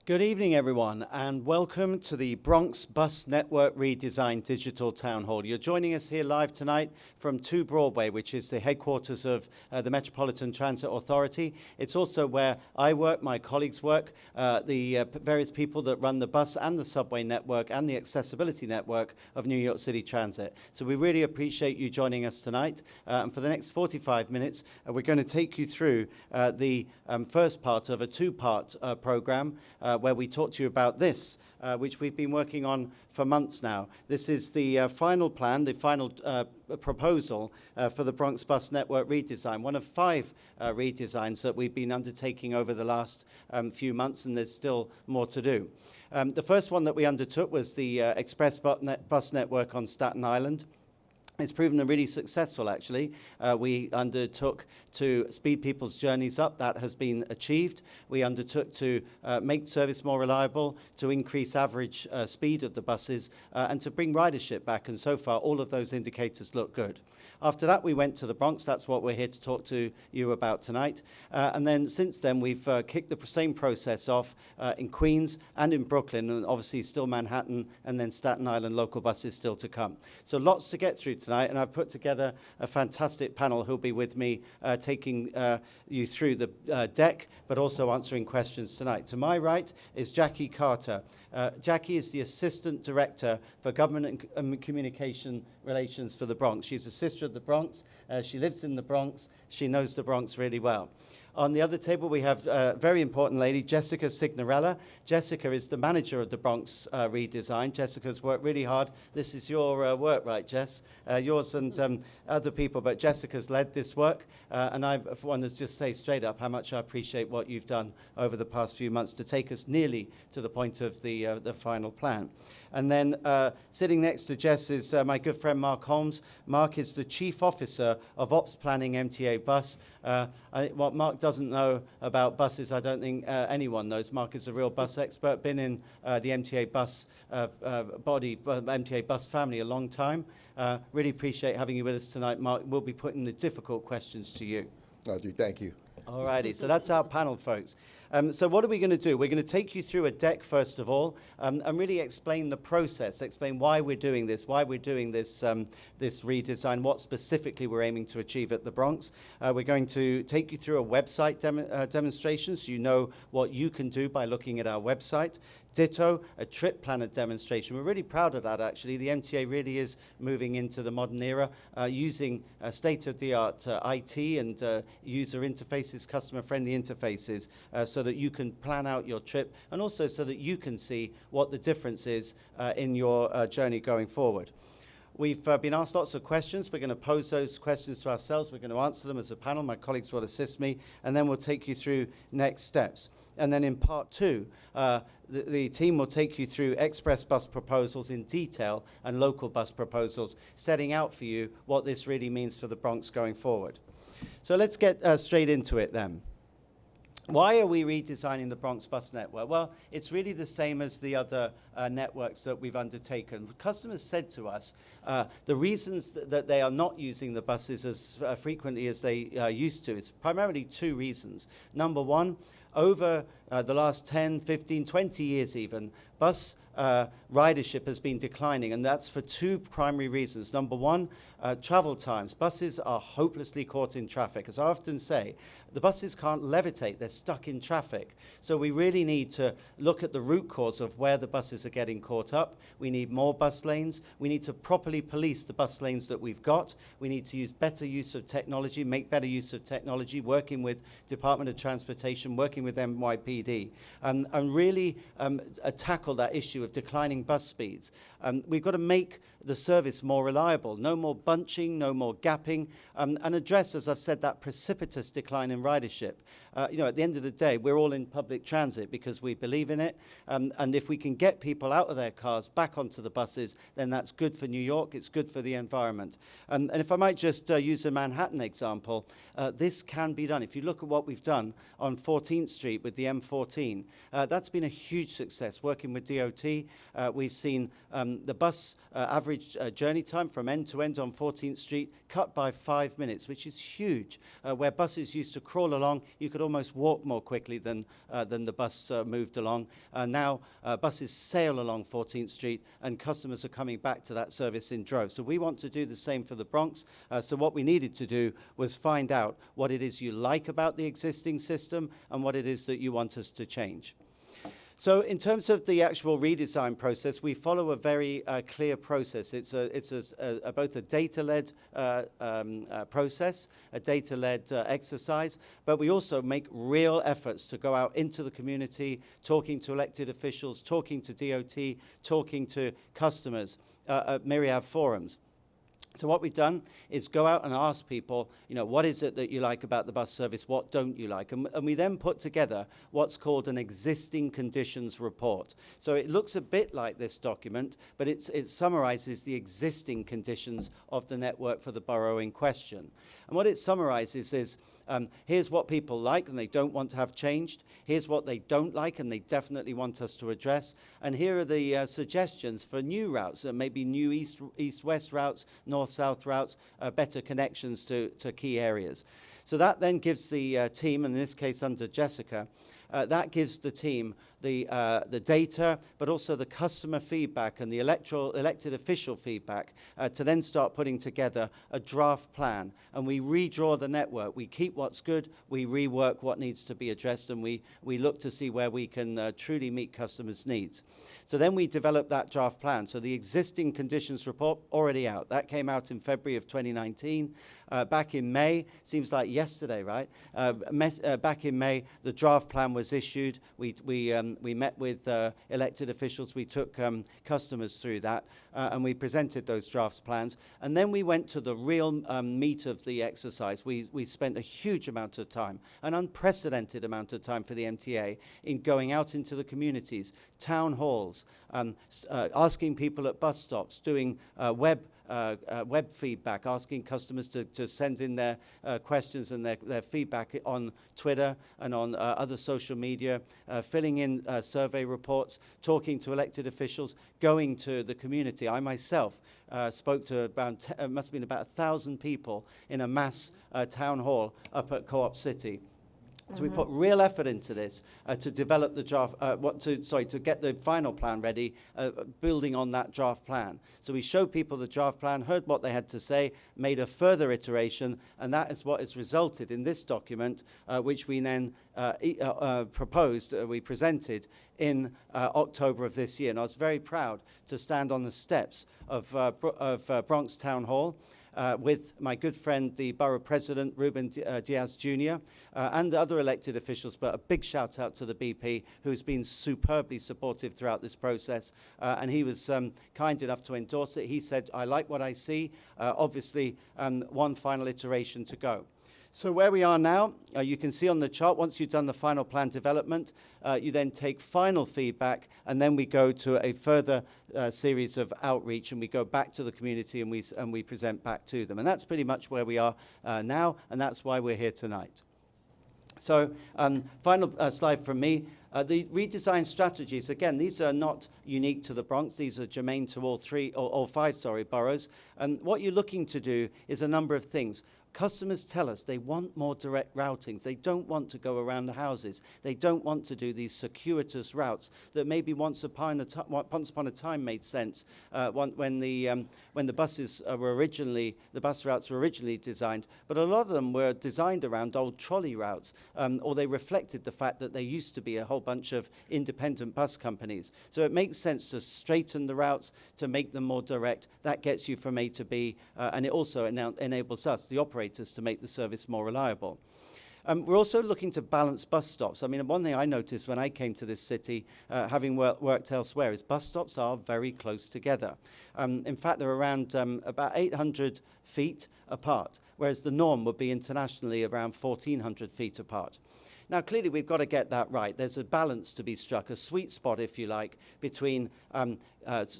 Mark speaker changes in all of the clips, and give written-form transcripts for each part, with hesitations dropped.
Speaker 1: Good evening, everyone, and welcome to the Bronx Bus Network Redesign Digital Town Hall. You're joining us here live tonight from 2 Broadway, which is the headquarters of the Metropolitan Transit Authority. It's also where I work, my colleagues work, the various people that run the bus and the subway network and the accessibility network of New York City Transit. So we really appreciate you joining us tonight. And for the next 45 minutes, we're going to take you through the first part of a 2-part program where we talk to you about this, which we've been working on for months now. This is the final plan, the final proposal for the Bronx Bus Network redesign, one of 5 redesigns that we've been undertaking over the last few months, and there's still more to do. The first one that we undertook was the express bus network on Staten Island. It's proven really successful, actually. We undertook to speed people's journeys up. That has been achieved. We undertook to make service more reliable, to increase average speed of the buses, and to bring ridership back. And so far, all of those indicators look good. After that, we went to the Bronx. That's what we're here to talk to you about tonight. And then since then, we've kicked the same process off in Queens and in Brooklyn, and obviously still Manhattan, and then Staten Island local buses still to come. So lots to get through tonight, and I've put together a fantastic panel who'll be with me taking you through the deck, but also answering questions tonight. To my right is Jackie Carter. Jackie is the Assistant Director for Government and Communication Relations for the Bronx. She's a sister of the Bronx. She lives in the Bronx. She knows the Bronx really well. On the other table, we have a very important lady, Jessica Signorella. Jessica is the manager of the Bronx redesign. Jessica's worked really hard. This is your work, right, Jess? Yours and other people, but Jessica's led this work. And I want to just say straight up how much I appreciate what you've done over the past few months to take us nearly to the point of the final plan. And then sitting next to Jess is my good friend Mark Holmes. Mark is the Chief Officer of Ops Planning MTA Bus. What Mark doesn't know about buses, I don't think anyone knows. Mark is a real bus expert, been in the MTA bus MTA bus family a long time. Really appreciate having you with us tonight, Mark. We'll be putting the difficult questions to you.
Speaker 2: Audrey, thank you.
Speaker 1: All righty, so that's our panel, folks. So what are we going to do? We're going to take you through a deck, first of all, and really explain the process, explain why we're doing this, this redesign, what specifically we're aiming to achieve at the Bronx. We're going to take you through a website demonstration so you know what you can do by looking at our website. Ditto, a trip planner demonstration. We're really proud of that, actually. The MTA really is moving into the modern era, using state-of-the-art IT and user interfaces, customer-friendly interfaces, so that you can plan out your trip, and also so that you can see what the difference is in your journey going forward. We've been asked lots of questions. We're going to pose those questions to ourselves. We're going to answer them as a panel. My colleagues will assist me, and then we'll take you through next steps. And then in part 2, the team will take you through express bus proposals in detail and local bus proposals, setting out for you what this really means for the Bronx going forward. So let's get straight into it then. Why are we redesigning the Bronx Bus Network? Well, it's really the same as the other networks that we've undertaken. Customers said to us the reasons that they are not using the buses as frequently as they used to is primarily 2 reasons. Number one, over the last 10, 15, 20 years even, bus ridership has been declining, and that's for 2 primary reasons. Number one, travel times. Buses are hopelessly caught in traffic. As I often say, the buses can't levitate, they're stuck in traffic. So we really need to look at the root cause of where the buses are getting caught up. We need more bus lanes. We need to properly police the bus lanes that we've got. We need to use better use of technology, make better use of technology, working with Department of Transportation, working with NYPD, and really tackle that issue of declining bus speeds. We've got to make the service more reliable, no more bunching, no more gapping, and address, as I've said, that precipitous decline in ridership. You know, at the end of the day, we're all in public transit because we believe in it, and if we can get people out of their cars back onto the buses, then that's good for New York, it's good for the environment. And if I might just use a Manhattan example, this can be done. If you look at what we've done on 14th Street with the M5 M14. That's been a huge success. Working with DOT, we've seen the bus average journey time from end to end on 14th Street cut by 5 minutes, which is huge. Where buses used to crawl along, you could almost walk more quickly than the bus moved along. Now buses sail along 14th Street, and customers are coming back to that service in droves. So we want to do the same for the Bronx. So what we needed to do was find out what it is you like about the existing system and what it is that you want us to change. So in terms of the actual redesign process, we follow a very clear process. It's both a data-led process, a data-led exercise, but we also make real efforts to go out into the community, talking to elected officials, talking to DOT, talking to customers at myriad forums. So what we've done is go out and ask people, what is it that you like about the bus service? What don't you like? And we then put together what's called an existing conditions report. So it looks a bit like this document, but it summarizes the existing conditions of the network for the borough in question. And what it summarizes is, here's what people like and they don't want to have changed. Here's what they don't like and they definitely want us to address. And here are the suggestions for new routes, maybe new east-west routes, north-south routes, better connections to key areas. So that then gives the team, and in this case under Jessica, that gives the team the data, but also the customer feedback and the elected official feedback to then start putting together a draft plan. And we redraw the network. We keep what's good, we rework what needs to be addressed, and we look to see where we can truly meet customers' needs. So then we develop that draft plan. So the existing conditions report already out. That came out in February of 2019. Back in May, seems like yesterday, right? Back in May, the draft plan was issued. We met with elected officials. We took customers through that, and we presented those draft plans. And then we went to the real meat of the exercise. We spent a huge amount of time, an unprecedented amount of time for the MTA, in going out into the communities, town halls, asking people at bus stops, doing web feedback, asking customers to send in their questions and their feedback on Twitter and on other social media, filling in survey reports, talking to elected officials, going to the community. I myself spoke to about, must have been about 1,000 people in a mass town hall up at Co-op City. So we put real effort into this to develop the draft, to get the final plan ready, building on that draft plan. So we showed people the draft plan, heard what they had to say, made a further iteration, and that is what has resulted in this document, which we then we presented in October of this year. And I was very proud to stand on the steps of Bronx Town Hall with my good friend, the borough president, Ruben Diaz Jr., and other elected officials, but a big shout out to the BP, who's been superbly supportive throughout this process. And he was kind enough to endorse it. He said, I like what I see. Obviously, one final iteration to go. So where we are now, you can see on the chart, once you've done the final plan development, you then take final feedback, and then we go to a further series of outreach, and we go back to the community and we present back to them. And that's pretty much where we are now, and that's why we're here tonight. So final slide from me. The redesign strategies, again, these are not unique to the Bronx. These are germane to all five boroughs. And what you're looking to do is a number of things. Customers tell us they want more direct routings. They don't want to go around the houses. They don't want to do these circuitous routes that maybe once upon a time made sense when the bus routes were originally designed. But a lot of them were designed around old trolley routes, or they reflected the fact that there used to be a whole bunch of independent bus companies. So it makes sense to straighten the routes, to make them more direct. That gets you from A to B, and it also enables us, the operators, to make the service more reliable. We're also looking to balance bus stops. I mean, one thing I noticed when I came to this city, having worked elsewhere, is bus stops are very close together. In fact, they're around about 800 feet apart, whereas the norm would be internationally around 1,400 feet apart. Now, clearly, we've got to get that right. There's a balance to be struck, a sweet spot, if you like, between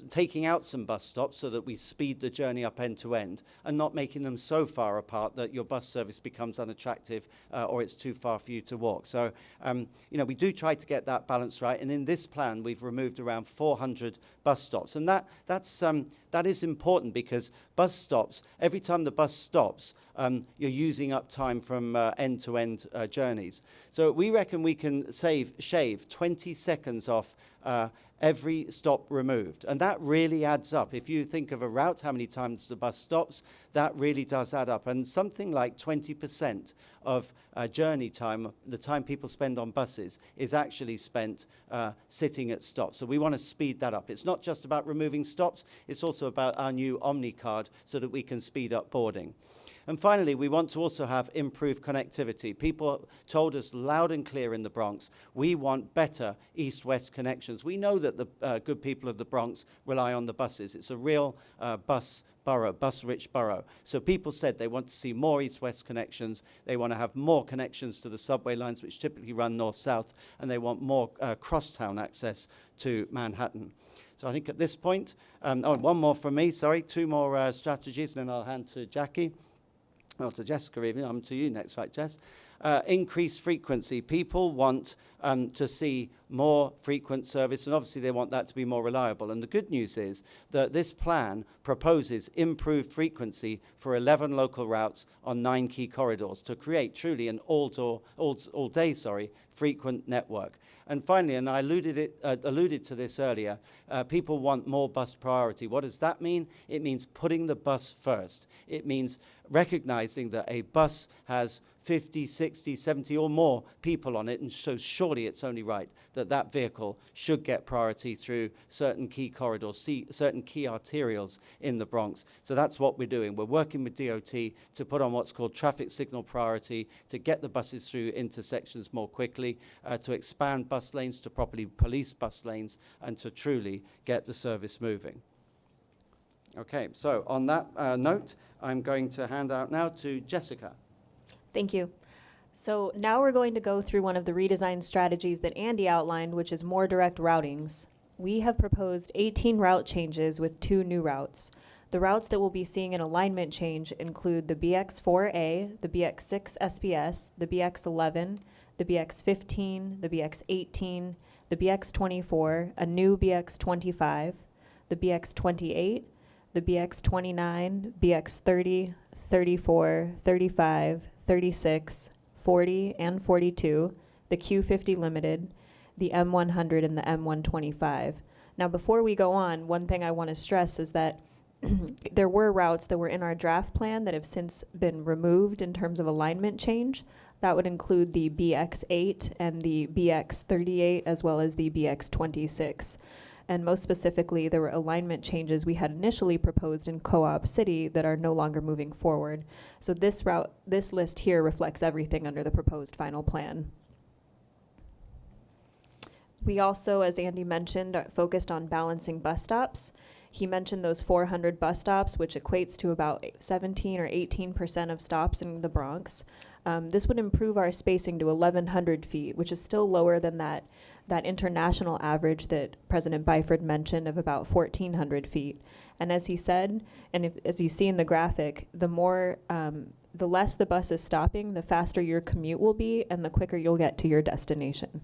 Speaker 1: taking out some bus stops so that we speed the journey up end to end, and not making them so far apart that your bus service becomes unattractive or it's too far for you to walk. So, we do try to get that balance right. And in this plan, we've removed around 400 bus stops. And that is important, because bus stops, every time the bus stops, you're using up time from end-to-end journeys. So we reckon we can shave 20 seconds off every stop removed. And that really adds up. If you think of a route, how many times the bus stops, that really does add up. And something like 20% of journey time, the time people spend on buses, is actually spent sitting at stops. So we want to speed that up. It's not just about removing stops, it's also about our new OMNY card so that we can speed up boarding. And finally, we want to also have improved connectivity. People told us loud and clear in the Bronx, we want better east-west connections. We know that the good people of the Bronx rely on the buses. It's a real bus-rich borough. So people said they want to see more east-west connections. They want to have more connections to the subway lines, which typically run north-south, and they want more cross-town access to Manhattan. So I think at this point, one more from me, sorry, two more strategies, and then I'll hand to Jackie. Well, to Jessica even, I'm to you next, right, Jess? Increased frequency. People want to see more frequent service, and obviously they want that to be more reliable. And the good news is that this plan proposes improved frequency for 11 local routes on 9 key corridors to create truly an all-day frequent network. And finally, and I alluded to this earlier, people want more bus priority. What does that mean? It means putting the bus first. It means recognizing that a bus has 50, 60, 70 or more people on it, and so surely it's only right that that vehicle should get priority through certain key corridors, certain key arterials in the Bronx. So that's what we're doing. We're working with DOT to put on what's called traffic signal priority, to get the buses through intersections more quickly, to expand bus lanes, to properly police bus lanes, and to truly get the service moving. Okay, so on that note, I'm going to hand out now to Jessica.
Speaker 2: Thank you. So now we're going to go through one of the redesign strategies that Andy outlined, which is more direct routings. We have proposed 18 route changes with 2 new routes. The routes that we'll be seeing an alignment change include the BX4A, the BX6 SBS, the BX11, the BX15, the BX18, the BX24, a new BX25, the BX28, the BX29, BX30, 34, 35, 36, 40, and 42, the Q50 Limited, the M100, and the M125. Now, before we go on, one thing I want to stress is that there were routes that were in our draft plan that have since been removed in terms of alignment change. That would include the BX8 and the BX38, as well as the BX26. And most specifically, there were alignment changes we had initially proposed in Co-op City that are no longer moving forward. So this list here reflects everything under the proposed final plan. We also, as Andy mentioned, are focused on balancing bus stops. He mentioned those 400 bus stops, which equates to about 17 or 18% of stops in the Bronx. This would improve our spacing to 1,100 feet, which is still lower than that international average that President Byford mentioned of about 1,400 feet. And as he said, and as you see in the graphic, the less the bus is stopping, the faster your commute will be and the quicker you'll get to your destination.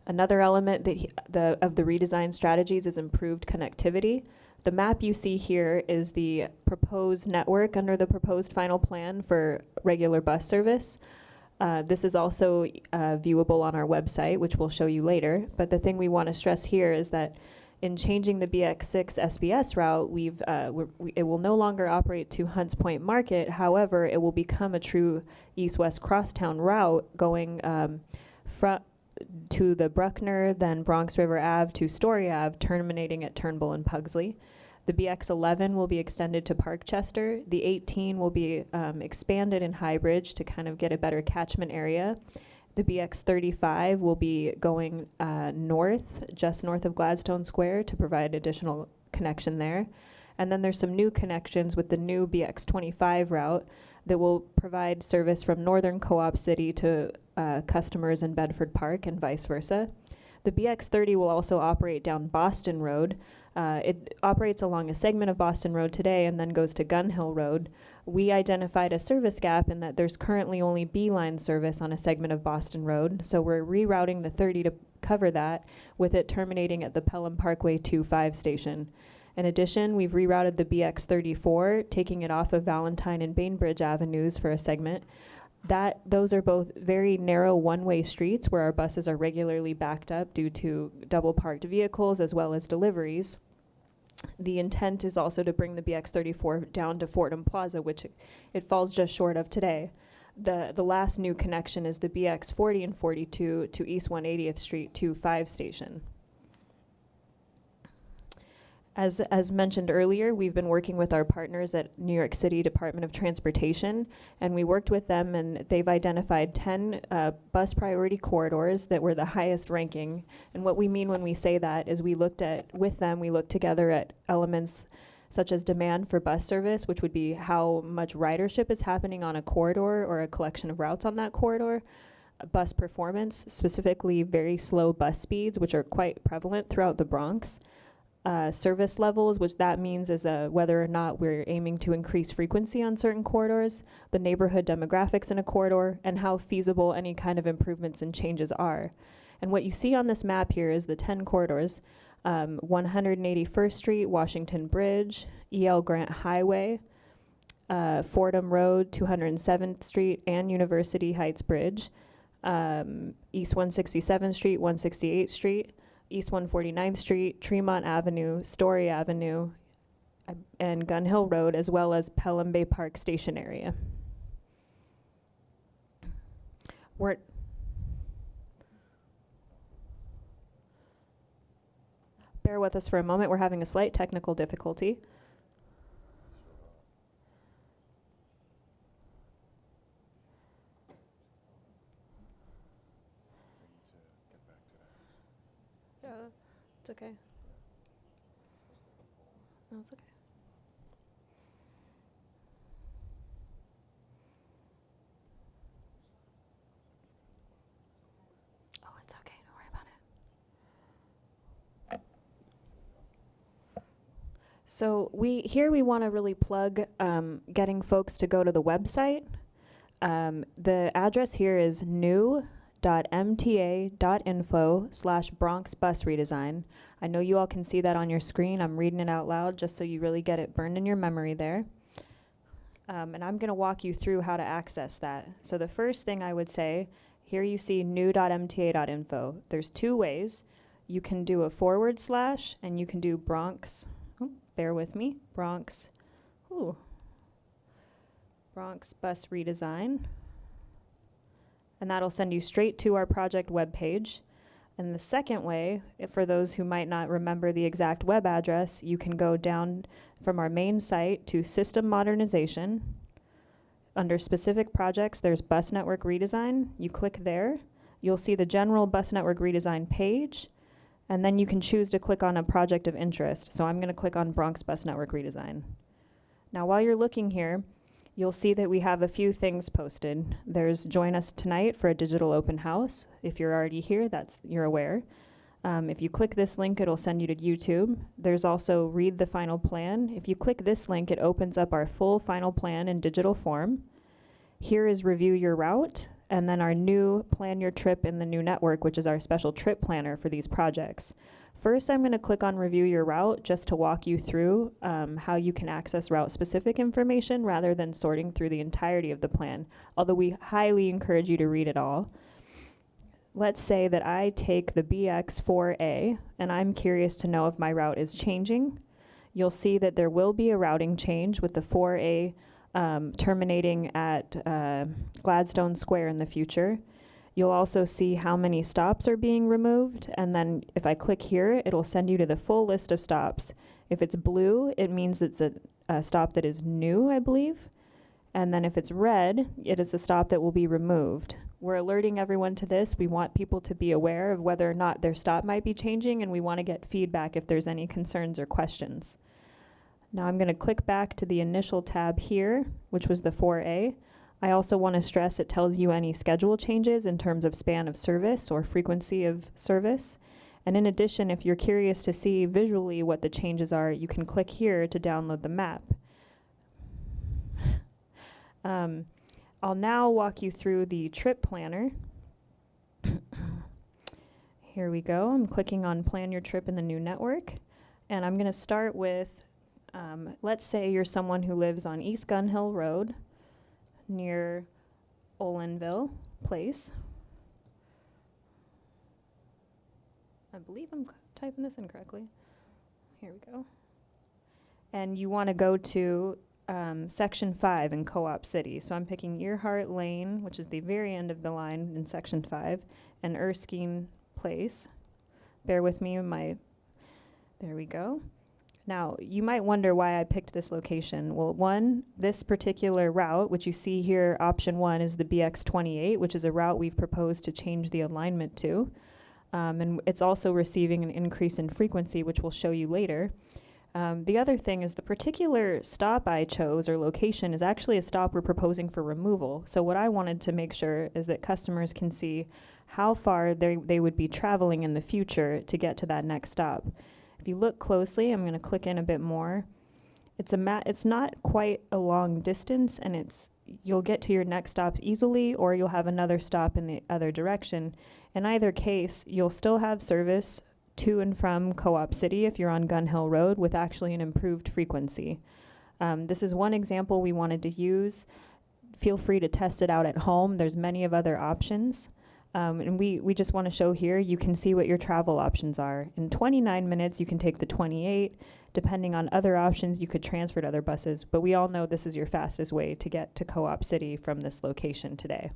Speaker 2: Another element of the redesign strategies is improved connectivity. The map you see here is the proposed network under the proposed final plan for regular bus service. This is also viewable on our website, which we'll show you later. But the thing we want to stress here is that in changing the BX6 SBS route, it will no longer operate to Hunts Point Market. However, it will become a true east-west crosstown route going to the Bruckner, then Bronx River Ave to Story Ave, terminating at Turnbull and Pugsley. The BX11 will be extended to Parkchester. The 18 will be expanded in Highbridge to kind of get a better catchment area. The BX35 will be going north, just north of Gladstone Square, to provide additional connection there. And then there's some new connections with the new BX25 route that will provide service from northern Co-op City to customers in Bedford Park and vice versa. The BX30 will also operate down Boston Road. It operates along a segment of Boston Road today and then goes to Gun Hill Road. We identified a service gap in that there's currently only B-line service on a segment of Boston Road, so we're rerouting the 30 to cover that, with it terminating at the Pelham Parkway 2-5 station. In addition, we've rerouted the BX34, taking it off of Valentine and Bainbridge Avenues for a segment. Those are both very narrow one-way streets where our buses are regularly backed up due to double parked vehicles as well as deliveries. The intent is also to bring the BX34 down to Fordham Plaza, which it falls just short of today. The last new connection is the BX40 and 42 to East 180th Street 2-5 station. As mentioned earlier, we've been working with our partners at New York City Department of Transportation, and we worked with them, and they've identified 10 bus priority corridors that were the highest ranking. And what we mean when we say that is we looked together at elements such as demand for bus service, which would be how much ridership is happening on a corridor or a collection of routes on that corridor, bus performance, specifically very slow bus speeds, which are quite prevalent throughout the Bronx, service levels, which that means is whether or not we're aiming to increase frequency on certain corridors, the neighborhood demographics in a corridor, and how feasible any kind of improvements and changes are. And what you see on this map here is the 10 corridors: 181st Street, Washington Bridge, E.L. Grant Highway, Fordham Road, 207th Street, and University Heights Bridge, East 167th Street, 168th Street, East 149th Street, Tremont Avenue, Story Avenue, and Gun Hill Road, as well as Pelham Bay Park Station area. Bear with us for a moment, we're having a slight technical difficulty. It's okay. No, it's okay. Oh, it's okay. Don't worry about it. So we want to really plug getting folks to go to the website. The address here is new.mta.info/Bronx Bus Redesign. I know you all can see that on your screen. I'm reading it out loud just so you really get it burned in your memory there. And I'm going to walk you through how to access that. So the first thing I would say, here you see new.mta.info. There's two ways. You can do a / and you can do Bronx. Oh, bear with me. Bronx Bus Redesign. And that'll send you straight to our project webpage. And the second way, for those who might not remember the exact web address, you can go down from our main site to System Modernization. Under specific projects, there's Bus Network Redesign. You click there. You'll see the general Bus Network Redesign page, and then you can choose to click on a project of interest. So I'm going to click on Bronx Bus Network Redesign. Now, while you're looking here, you'll see that we have a few things posted. There's join us tonight for a digital open house. If you're already here, you're aware. If you click this link, it'll send you to YouTube. There's also read the final plan. If you click this link, it opens up our full final plan in digital form. Here is review your route, and then our new plan your trip in the new network, which is our special trip planner for these projects. First, I'm going to click on Review Your Route just to walk you through how you can access route-specific information rather than sorting through the entirety of the plan, although we highly encourage you to read it all. Let's say that I take the BX4A, and I'm curious to know if my route is changing. You'll see that there will be a routing change with the 4A terminating at Gladstone Square in the future. You'll also see how many stops are being removed, and then if I click here, it'll send you to the full list of stops. If it's blue, it means it's a stop that is new, I believe. And then if it's red, it is a stop that will be removed. We're alerting everyone to this. We want people to be aware of whether or not their stop might be changing, and we want to get feedback if there's any concerns or questions. Now I'm going to click back to the initial tab here, which was the 4A. I also want to stress it tells you any schedule changes in terms of span of service or frequency of service. And in addition, if you're curious to see visually what the changes are, you can click here to download the map. I'll now walk you through the trip planner. Here we go. I'm clicking on Plan Your Trip in the new network. And I'm going to start with, let's say you're someone who lives on East Gun Hill Road near Olinville Place. I believe I'm typing this incorrectly. Here we go. And you want to go to Section 5 in Co-op City. So I'm picking Earhart Lane, which is the very end of the line in Section 5, and Erskine Place. Bear with me, there we go. Now, you might wonder why I picked this location. Well, one, this particular route, which you see here, option 1 is the BX28, which is a route we've proposed to change the alignment to. And it's also receiving an increase in frequency, which we'll show you later. The other thing is the particular stop I chose or location is actually a stop we're proposing for removal. So what I wanted to make sure is that customers can see how far they would be traveling in the future to get to that next stop. If you look closely, I'm going to click in a bit more. It's not quite a long distance, and you'll get to your next stop easily, or you'll have another stop in the other direction. In either case, you'll still have service to and from Co-op City if you're on Gun Hill Road with actually an improved frequency. This is one example we wanted to use. Feel free to test it out at home. There's many of other options. And we just want to show here, you can see what your travel options are. In 29 minutes, you can take the 28. Depending on other options, you could transfer to other buses. But we all know this is your fastest way to get to Co-op City from this location today.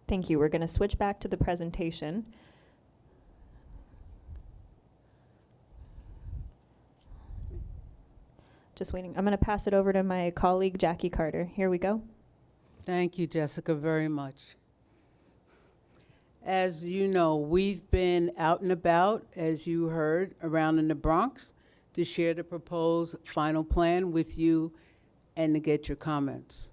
Speaker 2: Thank you. We're going to switch back to the presentation. Just waiting. I'm going to pass it over to my colleague, Jackie Carter. Here we go.
Speaker 3: Thank you, Jessica, very much. As you know, we've been out and about, as you heard, around in the Bronx to share the proposed final plan with you and to get your comments.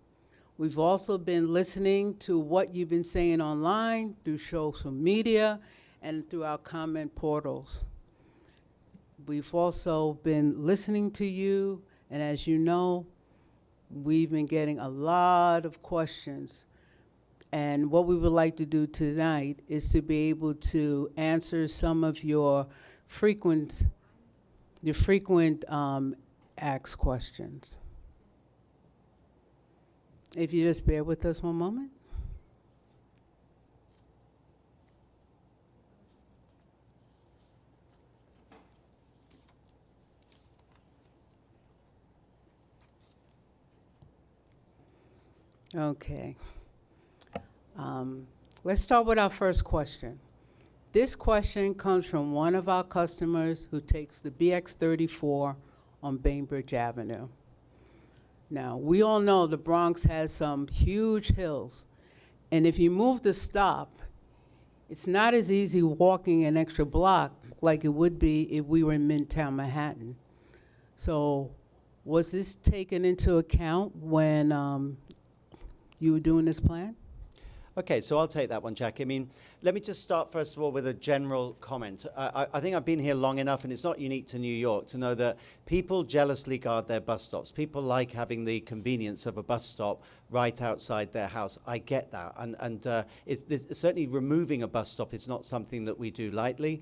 Speaker 3: We've also been listening to what you've been saying online through social media and through our comment portals. We've also been listening to you, and as you know, we've been getting a lot of questions. And what we would like to do tonight is to be able to answer some of your frequent asked questions. If you just bear with us one moment. Okay. Let's start with our first question. This question comes from one of our customers who takes the BX34 on Bainbridge Avenue. Now, we all know the Bronx has some huge hills, and if you move the stop, it's not as easy walking an extra block like it would be if we were in Midtown Manhattan. So was this taken into account when you were doing this plan?
Speaker 1: Okay, so I'll take that one, Jackie. I mean, let me just start first of all with a general comment. I think I've been here long enough, and it's not unique to New York, to know that people jealously guard their bus stops. People like having the convenience of a bus stop right outside their house. I get that, and it's certainly removing a bus stop is not something that we do lightly.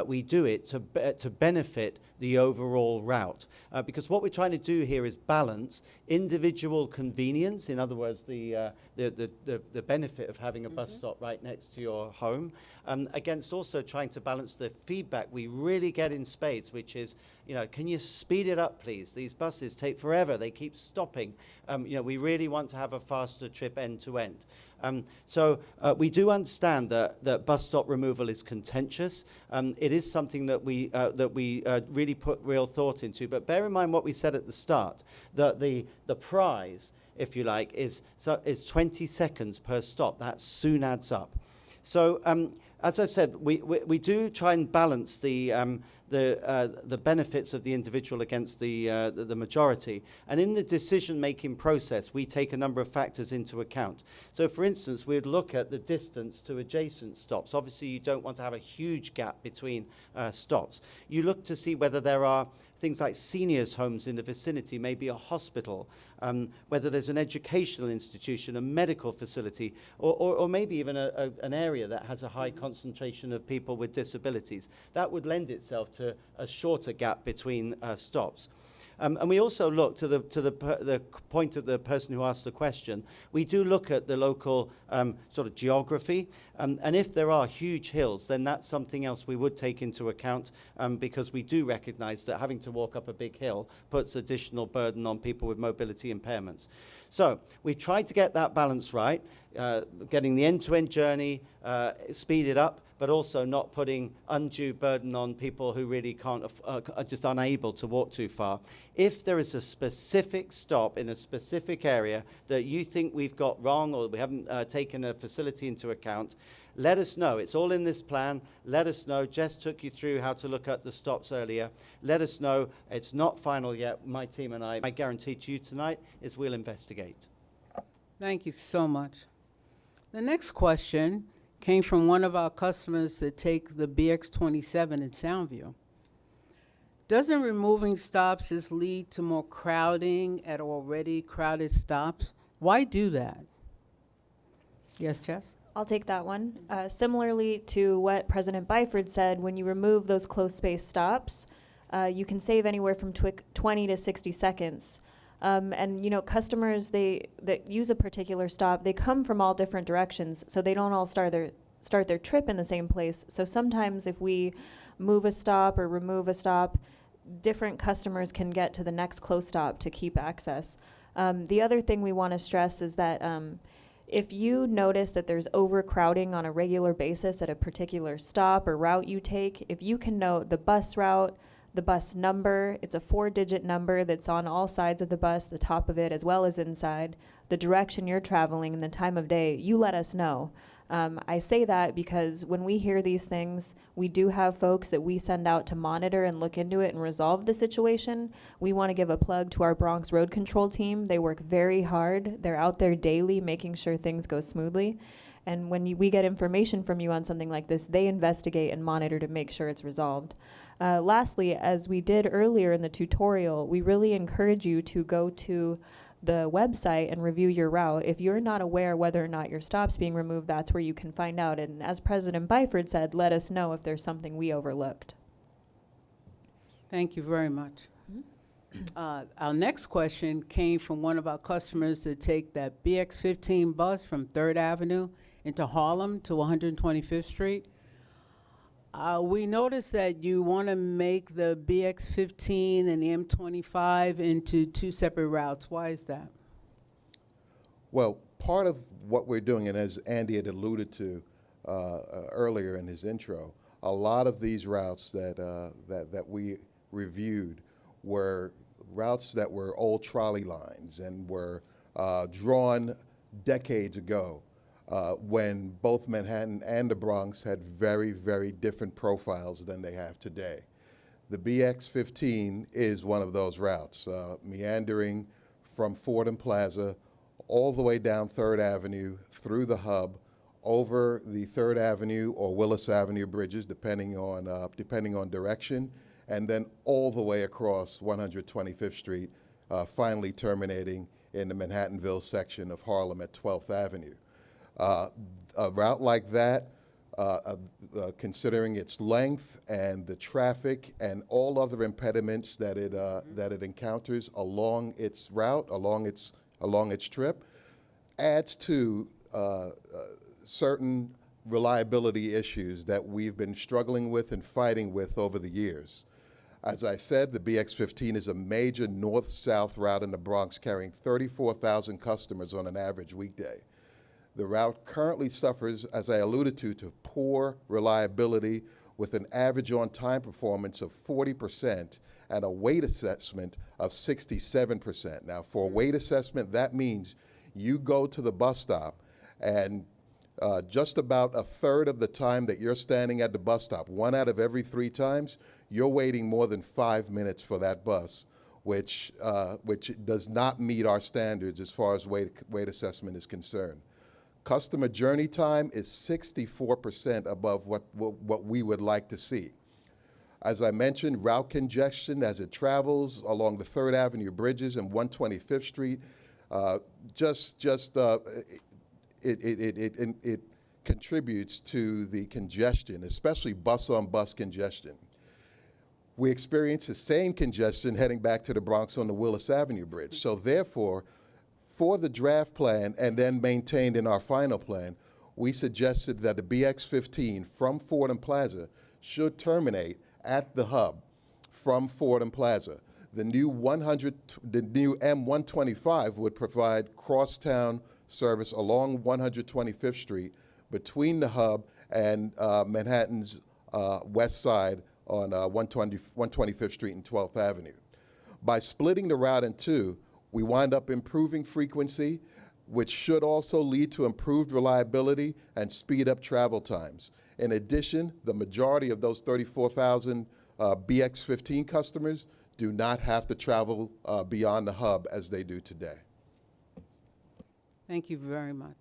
Speaker 1: We do it to benefit the overall route, because what we're trying to do here is balance individual convenience, in other words, the benefit of having a bus stop right next to your home, against also trying to balance the feedback we really get in spades, which is, can you speed it up, please? These buses take forever. They keep stopping. We really want to have a faster trip end to end. So we do understand that bus stop removal is contentious. It is something that we really put real thought into. But bear in mind what we said at the start, that the prize, if you like, is 20 seconds per stop. That soon adds up. So as I said, we do try and balance the the benefits of the individual against the majority. And in the decision-making process, we take a number of factors into account. So, for instance, we'd look at the distance to adjacent stops. Obviously, you don't want to have a huge gap between stops. You look to see whether there are things like seniors' homes in the vicinity, maybe a hospital, whether there's an educational institution, a medical facility, or maybe even an area that has a high concentration of people with disabilities. That would lend itself to a shorter gap between stops. And we also look to the point of the person who asked the question. We do look at the local sort of geography, and if there are huge hills, then that's something else we would take into account, because we do recognize that having to walk up a big hill puts additional burden on people with mobility impairments. So we tried to get that balance right, getting the end-to-end journey speeded up, but also not putting undue burden on people who really can't, are just unable to walk too far. If there is a specific stop in a specific area that you think we've got wrong or we haven't taken a facility into account, let us know. It's all in this plan. Let us know. Jess took you through how to look at the stops earlier. Let us know. It's not final yet. My team and I guarantee to you tonight is we'll investigate.
Speaker 3: Thank you so much. The next question came from one of our customers that take the BX27 in Soundview. Doesn't removing stops just lead to more crowding at already crowded stops? Why do that? Yes, Jess?
Speaker 2: I'll take that one. Similarly to what President Byford said, when you remove those close space stops, you can save anywhere from 20 to 60 seconds. And you know, customers that use a particular stop, they come from all different directions, so they don't all start their trip in the same place. So sometimes if we move a stop or remove a stop, different customers can get to the next close stop to keep access. The other thing we want to stress is that if you notice that there's overcrowding on a regular basis at a particular stop or route you take, if you can note the bus route, the bus number, it's a 4-digit number that's on all sides of the bus, the top of it as well as inside, the direction you're traveling and the time of day, you let us know. I say that because when we hear these things, we do have folks that we send out to monitor and look into it and resolve the situation. We want to give a plug to our Bronx road control team. They work very hard. They're out there daily making sure things go smoothly. And when we get information from you on something like this, they investigate and monitor to make sure it's resolved. Lastly, as we did earlier in the tutorial, we really encourage you to go to the website and review your route. If you're not aware whether or not your stop's being removed, that's where you can find out. And as President Byford said, let us know if there's something we overlooked.
Speaker 3: Thank you very much. Our next question came from one of our customers that take that BX15 bus from 3rd Avenue into Harlem to 125th Street. We noticed that you want to make the BX15 and the M25 into 2 separate routes. Why is that?
Speaker 4: Well, part of what we're doing, and as Andy had alluded to earlier in his intro, a lot of these routes that we reviewed were routes that were old trolley lines and were drawn decades ago. When both Manhattan and the Bronx had very, very different profiles than they have today. The BX15 is one of those routes, meandering from Fordham Plaza all the way down 3rd Avenue, through the hub, over the 3rd Avenue or Willis Avenue bridges, depending on direction, and then all the way across 125th Street, finally terminating in the Manhattanville section of Harlem at 12th Avenue. A route like that, considering its length and the traffic and all other impediments that it encounters along its route, along its trip, adds to certain reliability issues that we've been struggling with and fighting with over the years. As I said, the BX15 is a major north-south route in the Bronx, carrying 34,000 customers on an average weekday. The route currently suffers, as I alluded to poor reliability with an average on-time performance of 40% and a weight assessment of 67%. Now, for a weight assessment, that means you go to the bus stop and just about a third of the time that you're standing at the bus stop, 1 out of every 3 times, you're waiting more than 5 minutes for that bus, which does not meet our standards as far as wait assessment is concerned. Customer journey time is 64% above what we would like to see. As I mentioned, route congestion as it travels along the 3rd Avenue bridges and 125th Street, it contributes to the congestion, especially bus-on-bus congestion. We experience the same congestion heading back to the Bronx on the Willis Avenue Bridge. So therefore, for the draft plan and then maintained in our final plan, we suggested that the BX15 from Fordham Plaza should terminate at the hub from Fordham Plaza. The new M125 would provide crosstown service along 125th Street between the hub and Manhattan's west side on 125th Street and 12th Avenue. By splitting the route in two, we wind up improving frequency, which should also lead to improved reliability and speed up travel times. In addition, the majority of those 34,000 BX15 customers do not have to travel beyond the hub as they do today.
Speaker 3: Thank you very much.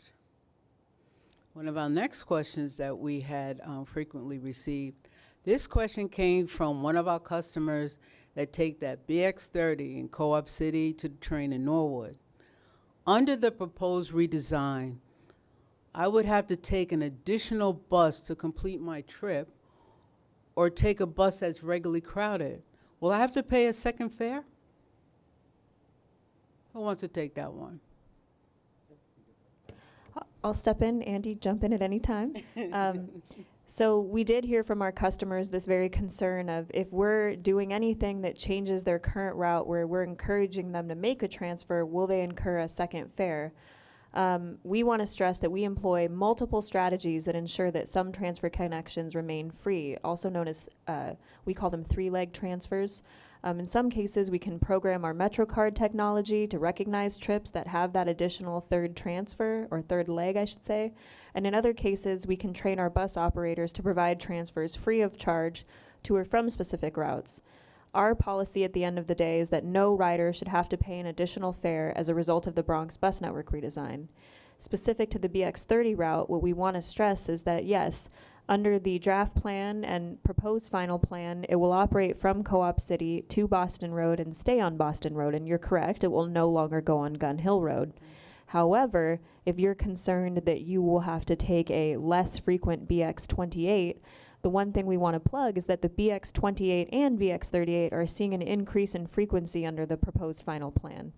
Speaker 3: One of our next questions that we had frequently received, this question came from one of our customers that take that BX30 in Co-op City to the train in Norwood. Under the proposed redesign, I would have to take an additional bus to complete my trip or take a bus that's regularly crowded. Will I have to pay a second fare? Who wants to take that one?
Speaker 2: I'll step in. Andy, jump in at any time. So we did hear from our customers this very concern of if we're doing anything that changes their current route where we're encouraging them to make a transfer, will they incur a second fare? We want to stress that we employ multiple strategies that ensure that some transfer connections remain free, also known as, we call them 3-leg transfers. In some cases, we can program our MetroCard technology to recognize trips that have that additional third transfer, or third leg, I should say. And in other cases, we can train our bus operators to provide transfers free of charge to or from specific routes. Our policy at the end of the day is that no rider should have to pay an additional fare as a result of the Bronx bus network redesign. Specific to the BX30 route, what we want to stress is that yes, under the draft plan and proposed final plan, it will operate from Co-op City to Boston Road and stay on Boston Road, and you're correct, it will no longer go on Gun Hill Road. However, if you're concerned that you will have to take a less frequent BX28, the one thing we want to plug is that the BX28 and BX38 are seeing an increase in frequency under the proposed final plan.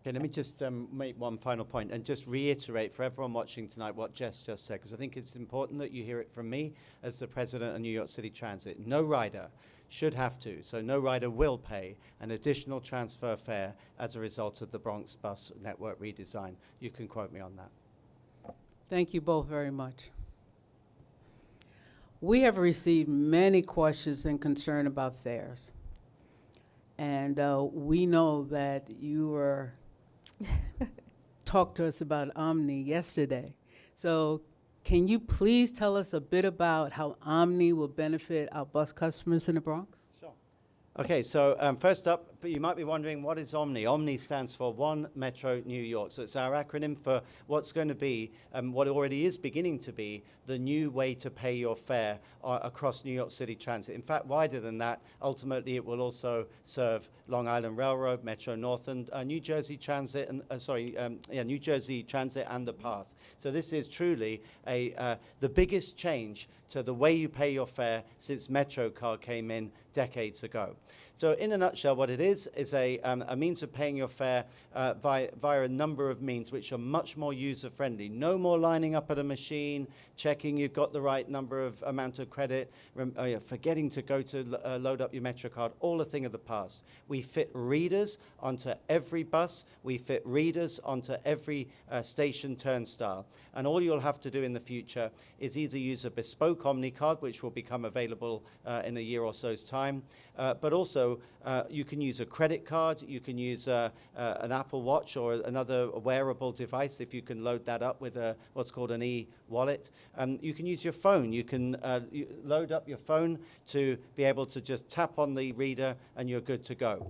Speaker 1: Okay, let me just make one final point and just reiterate for everyone watching tonight what Jess just said, because I think it's important that you hear it from me as the president of New York City Transit. No rider should have to, so no rider will pay an additional transfer fare as a result of the Bronx bus network redesign. You can quote me on that.
Speaker 3: Thank you both very much. We have received many questions and concern about fares. And we know that you were talked to us about OMNY yesterday. So can you please tell us a bit about how OMNY will benefit our bus customers in the Bronx?
Speaker 1: Sure. Okay, so first up, you might be wondering, what is OMNY? OMNY stands for One Metro New York. So it's our acronym for what's going to be, what already is beginning to be, the new way to pay your fare across New York City Transit. In fact, wider than that, ultimately it will also serve Long Island Railroad, Metro North, and New Jersey Transit, and New Jersey Transit and the Path. So this is truly the biggest change to the way you pay your fare since MetroCard came in decades ago. So in a nutshell, what it is a means of paying your fare via a number of means which are much more user-friendly. No more lining up at a machine, checking you've got the right amount of credit, forgetting to go to load up your MetroCard, all a thing of the past. We fit readers onto every bus. We fit readers onto every station turnstile. And all you'll have to do in the future is either use a bespoke OMNY card, which will become available in a year or so's time, but also So you can use a credit card, you can use an Apple Watch or another wearable device if you can load that up with what's called an e-wallet. You can use your phone. You can load up your phone to be able to just tap on the reader and you're good to go.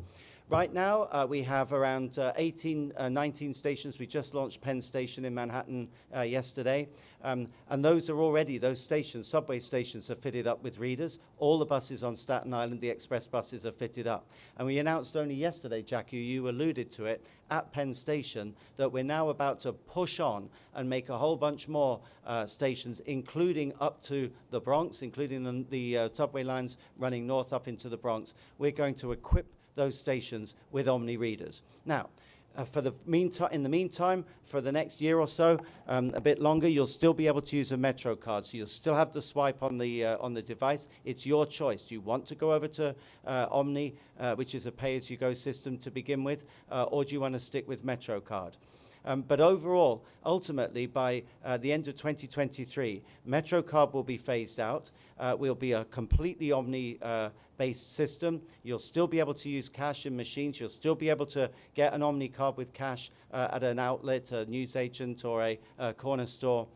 Speaker 1: Right now, we have around 19 stations. We just launched Penn Station in Manhattan yesterday. And those stations, subway stations, are fitted up with readers. All the buses on Staten Island, the express buses, are fitted up. And we announced only yesterday, Jackie, you alluded to it, at Penn Station, that we're now about to push on and make a whole bunch more stations, including up to the Bronx, including the subway lines running north up into the Bronx. We're going to equip those stations with OMNY readers. Now, in the meantime, for the next year or so, a bit longer, you'll still be able to use a Metro card. So you'll still have the swipe on the device. It's your choice. Do you want to go over to OMNY, which is a pay-as-you-go system to begin with, or do you want to stick with Metro card? But overall, ultimately, by the end of 2023, MetroCard will be phased out. We'll be a completely OMNY-based system. You'll still be able to use cash in machines. You'll still be able to get an OMNY card with cash at an outlet, a newsagent, or a corner store.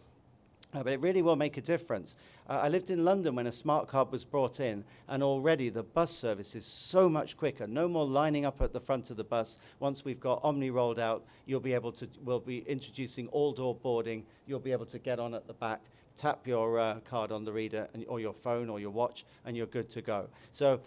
Speaker 1: But it really will make a difference. I lived in London when a smart card was brought in, and already the bus service is so much quicker. No more lining up at the front of the bus. Once we've got OMNY rolled out, we'll be introducing all-door boarding. You'll be able to get on at the back, tap your card on the reader or your phone or your watch, and you're good to go. So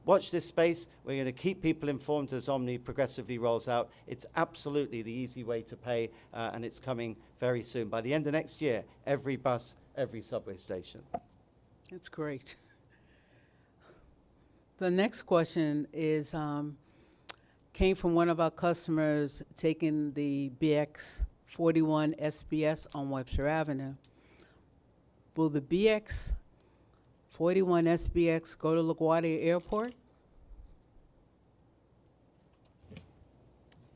Speaker 1: watch this space. We're going to keep people informed as OMNY progressively rolls out. It's absolutely the easy way to pay, and it's coming very soon. By the end of next year, every bus, every subway station.
Speaker 3: That's great. The next question is came from one of our customers taking the BX41 SBS on Webster Avenue. Will the BX41 SBX go to LaGuardia Airport?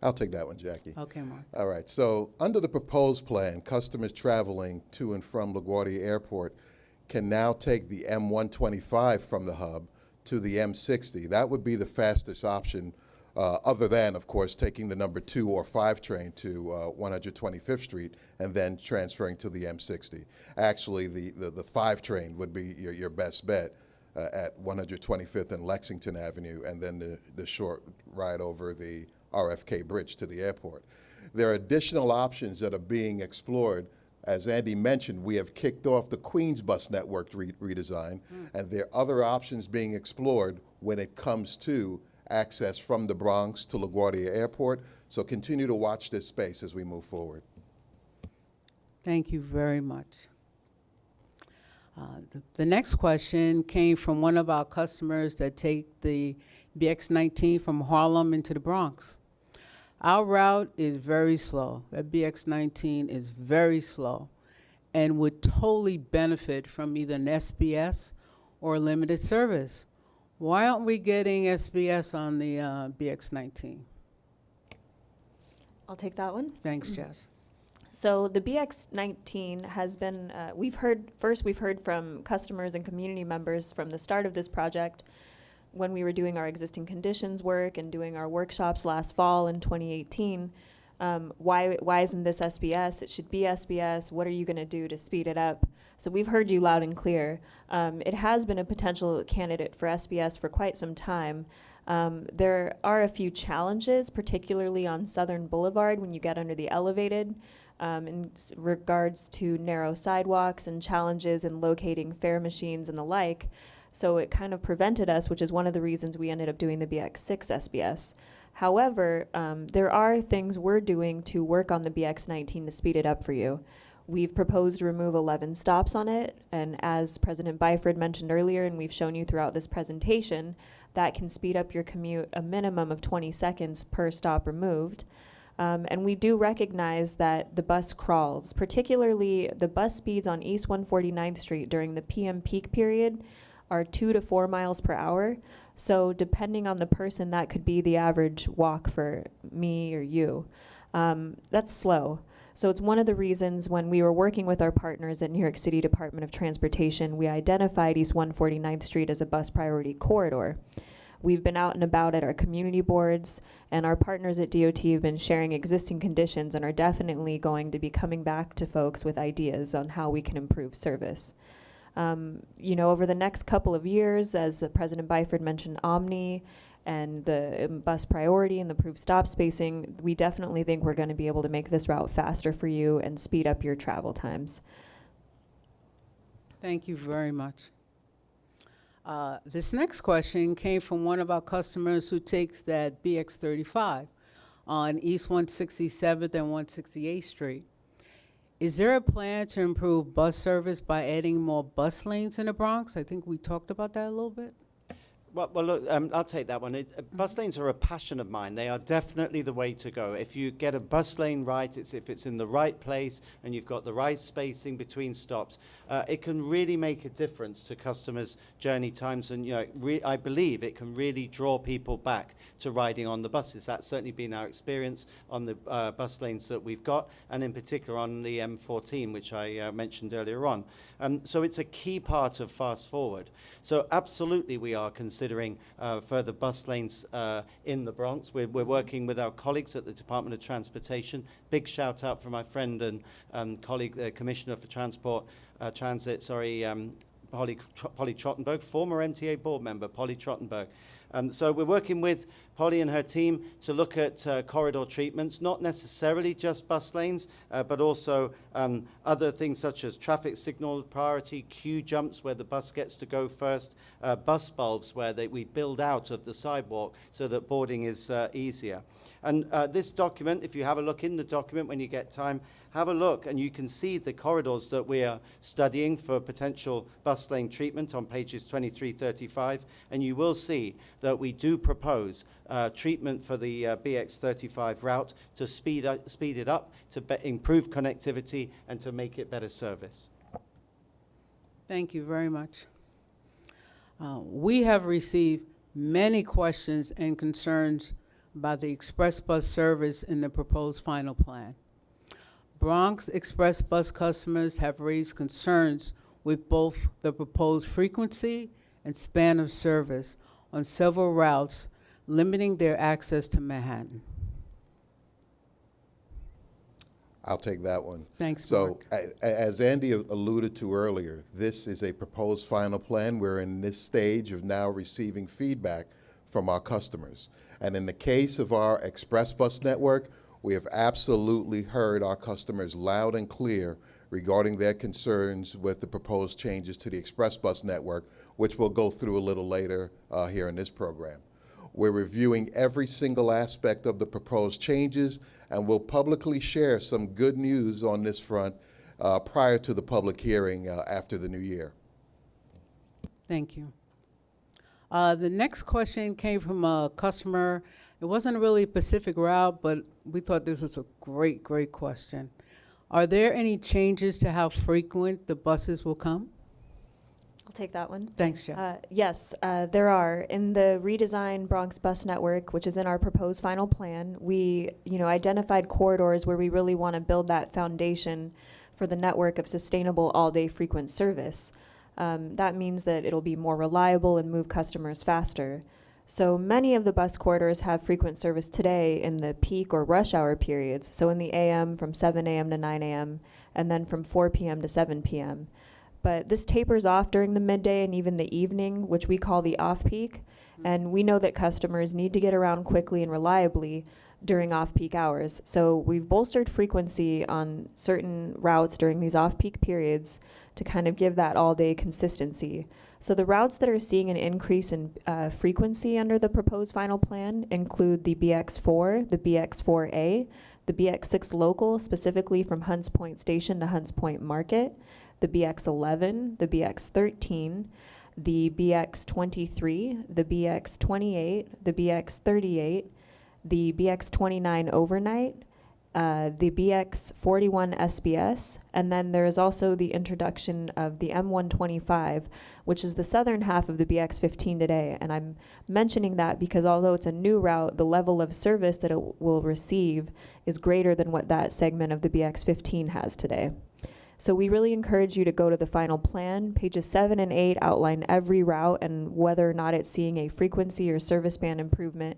Speaker 4: I'll take that one, Jackie.
Speaker 3: Okay, Mark.
Speaker 4: All right. So under the proposed plan, customers traveling to and from LaGuardia Airport can now take the M125 from the hub to the M60. That would be the fastest option, other than, of course, taking the number 2 or 5 train to 125th Street and then transferring to the M60. Actually, the 5 train would be your best bet at 125th and Lexington Avenue, and then the short ride over the RFK Bridge to the airport. There are additional options that are being explored. As Andy mentioned, we have kicked off the Queens bus network redesign, and there are other options being explored when it comes to access from the Bronx to LaGuardia Airport. So continue to watch this space as we move forward.
Speaker 3: Thank you very much. The next question came from one of our customers that take the BX19 from Harlem into the Bronx. Our route is very slow. That BX19 is very slow and would totally benefit from either an SBS or limited service. Why aren't we getting SBS on the BX19?
Speaker 2: I'll take that one.
Speaker 3: Thanks, Jess.
Speaker 2: So the BX19 has been, we've heard from customers and community members from the start of this project when we were doing our existing conditions work and doing our workshops last fall in 2018. Why isn't this SBS? It should be SBS. What are you going to do to speed it up? So we've heard you loud and clear. It has been a potential candidate for SBS for quite some time. There are a few challenges, particularly on Southern Boulevard when you get under the elevated, in regards to narrow sidewalks and challenges in locating fare machines and the like. So it kind of prevented us, which is one of the reasons we ended up doing the BX6 SBS. However, there are things we're doing to work on the BX19 to speed it up for you. We've proposed to remove 11 stops on it, and as President Byford mentioned earlier, and we've shown you throughout this presentation, that can speed up your commute a minimum of 20 seconds per stop removed. And we do recognize that the bus crawls, particularly the bus speeds on East 149th Street during the PM peak period are 2 to 4 miles per hour. So depending on the person, that could be the average walk for me or you. That's slow. So it's one of the reasons when we were working with our partners at New York City Department of Transportation, we identified East 149th Street as a bus priority corridor. We've been out and about at our community boards, and our partners at DOT have been sharing existing conditions and are definitely going to be coming back to folks with ideas on how we can improve service. Over the next couple of years, as President Byford mentioned, OMNY and the bus priority and the improved stop spacing, we definitely think we're going to be able to make this route faster for you and speed up your travel times.
Speaker 3: Thank you very much. This next question came from one of our customers who takes that BX35 on East 167th and 168th Street. Is there a plan to improve bus service by adding more bus lanes in the Bronx? I think we talked about that a little bit.
Speaker 1: Well, look, I'll take that one. Bus lanes are a passion of mine. They are definitely the way to go. If you get a bus lane right, if it's in the right place and you've got the right spacing between stops, it can really make a difference to customers' journey times. And I believe it can really draw people back to riding on the buses. That's certainly been our experience on the bus lanes that we've got, and in particular on the M14, which I mentioned earlier on. So it's a key part of Fast Forward. So absolutely we are considering further bus lanes in the Bronx. We're working with our colleagues at the Department of Transportation. Big shout out for my friend and colleague, the Commissioner for Transit, Polly Trottenberg, former MTA board member, Polly Trottenberg. So we're working with Polly and her team to look at corridor treatments, not necessarily just bus lanes, but also other things such as traffic signal priority, queue jumps where the bus gets to go first, bus bulbs where we build out of the sidewalk so that boarding is easier. And this document, if you have a look in the document when you get time, have a look and you can see the corridors that we are studying for potential bus lane treatment on pages 23-35, and you will see that we do propose treatment for the BX35 route to speed it up, to improve connectivity, and to make it better service.
Speaker 3: Thank you very much. We have received many questions and concerns about the express bus service in the proposed final plan. Bronx Express bus customers have raised concerns with both the proposed frequency and span of service on several routes, limiting their access to Manhattan.
Speaker 4: I'll take that one.
Speaker 3: Thanks,
Speaker 4: So,
Speaker 3: Mark.
Speaker 4: as Andy alluded to earlier, this is a proposed final plan. We're in this stage of now receiving feedback from our customers. And in the case of our express bus network, we have absolutely heard our customers loud and clear regarding their concerns with the proposed changes to the express bus network, which we'll go through a little later here in this program. We're reviewing every single aspect of the proposed changes, and we'll publicly share some good news on this front prior to the public hearing after the new year.
Speaker 3: Thank you. The next question came from a customer. It wasn't really a Pacific route, but we thought this was a great, great question. Are there any changes to how frequent the buses will come?
Speaker 2: I'll take that one.
Speaker 3: Thanks, Jess.
Speaker 2: Yes, there are. In the Redesign Bronx bus network, which is in our proposed final plan, we identified corridors where we really want to build that foundation for the network of sustainable all-day frequent service. That means that it'll be more reliable and move customers faster. So many of the bus corridors have frequent service today in the peak or rush hour periods, so in the AM from 7 a.m. to 9 a.m., and then from 4 p.m. to 7 p.m. But this tapers off during the midday and even the evening, which we call the off-peak, and we know that customers need to get around quickly and reliably during off-peak hours. So we've bolstered frequency on certain routes during these off-peak periods to kind of give that all-day consistency. So the routes that are seeing an increase in frequency under the proposed final plan include the BX4, the BX4A, the BX6 local, specifically from Hunts Point Station to Hunts Point Market, the BX11, the BX13, the BX23, the BX28, the BX38, the BX29 overnight, the BX41 SBS, and then there is also the introduction of the M125, which is the southern half of the BX15 today. And I'm mentioning that because although it's a new route, the level of service that it will receive is greater than what that segment of the BX15 has today. So we really encourage you to go to the final plan. Pages 7 and 8 outline every route and whether or not it's seeing a frequency or service band improvement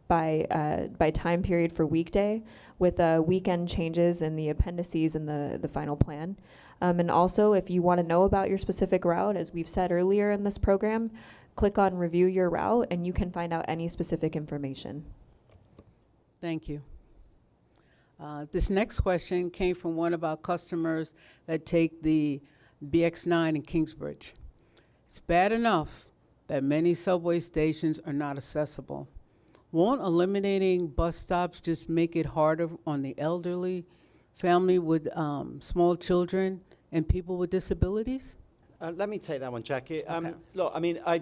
Speaker 2: by time period for weekday, with weekend changes in the appendices in the final plan. And also, if you want to know about your specific route, as we've said earlier in this program, click on Review Your Route and you can find out any specific information.
Speaker 3: Thank you. This next question came from one of our customers that take the BX9 in Kingsbridge. It's bad enough that many subway stations are not accessible. Won't eliminating bus stops just make it harder on the elderly, family with small children, and people with disabilities?
Speaker 1: Let me take that one, Jackie.
Speaker 3: Okay.
Speaker 1: Look, I mean, I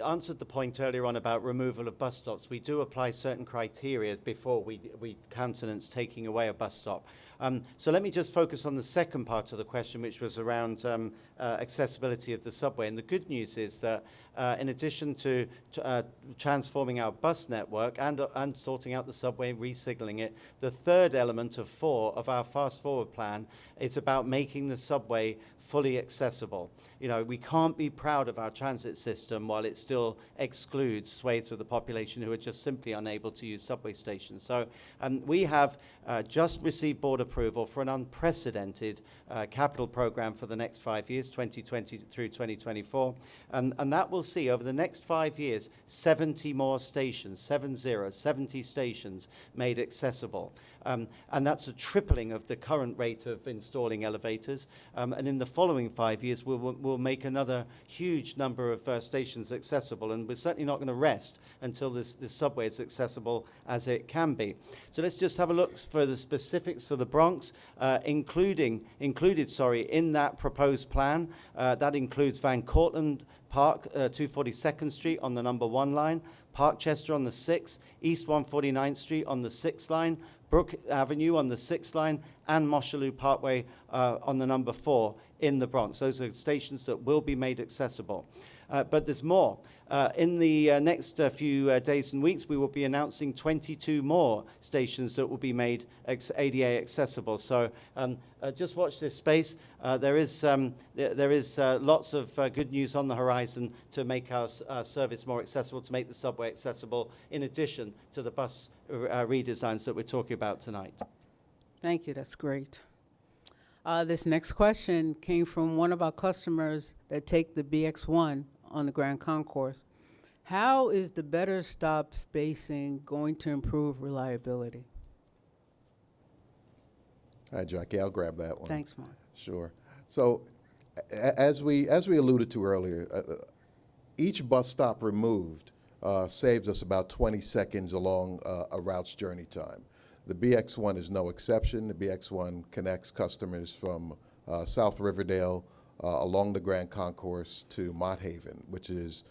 Speaker 1: answered the point earlier on about removal of bus stops. We do apply certain criteria before we countenance taking away a bus stop. So let me just focus on the second part of the question, which was around accessibility of the subway. And the good news is that in addition to transforming our bus network and sorting out the subway, resignaling it, the third element of 4 of our Fast Forward plan is about making the subway fully accessible. You know, we can't be proud of our transit system while it still excludes swathes of the population who are just simply unable to use subway stations. So we have just received board approval for an unprecedented capital program for the next 5 years, 2020 through 2024. And that will see over the next 5 years, 70 more stations, 70 stations made accessible. And that's a tripling of the current rate of installing elevators. And in the following 5 years, we'll make another huge number of stations accessible. And we're certainly not going to rest until this subway is accessible as it can be. So let's just have a look for the specifics for the Bronx, included in that proposed plan. That includes Van Cortlandt Park, 242nd Street on the number 1 line, Parkchester on the 6th, East 149th Street on the 6th line, Brook Avenue on the 6th line, and Moshalou Parkway on the number 4 in the Bronx. Those are stations that will be made accessible. But there's more. In the next few days and weeks, we will be announcing 22 more stations that will be made ADA accessible. So just watch this space. There is lots of good news on the horizon to make our service more accessible, to make the subway accessible, in addition to the bus redesigns that we're talking about tonight.
Speaker 3: Thank you, that's great. This next question came from one of our customers that take the BX1 on the Grand Concourse. How is the better stop spacing going to improve reliability?
Speaker 4: Hi, Jackie, I'll grab that one.
Speaker 3: Thanks, Mark.
Speaker 4: Sure. So as we alluded to earlier, each bus stop removed saves us about 20 seconds along a route's journey time. The BX1 is no exception. The BX1 connects customers from South Riverdale along the Grand Concourse to Mott Haven, which is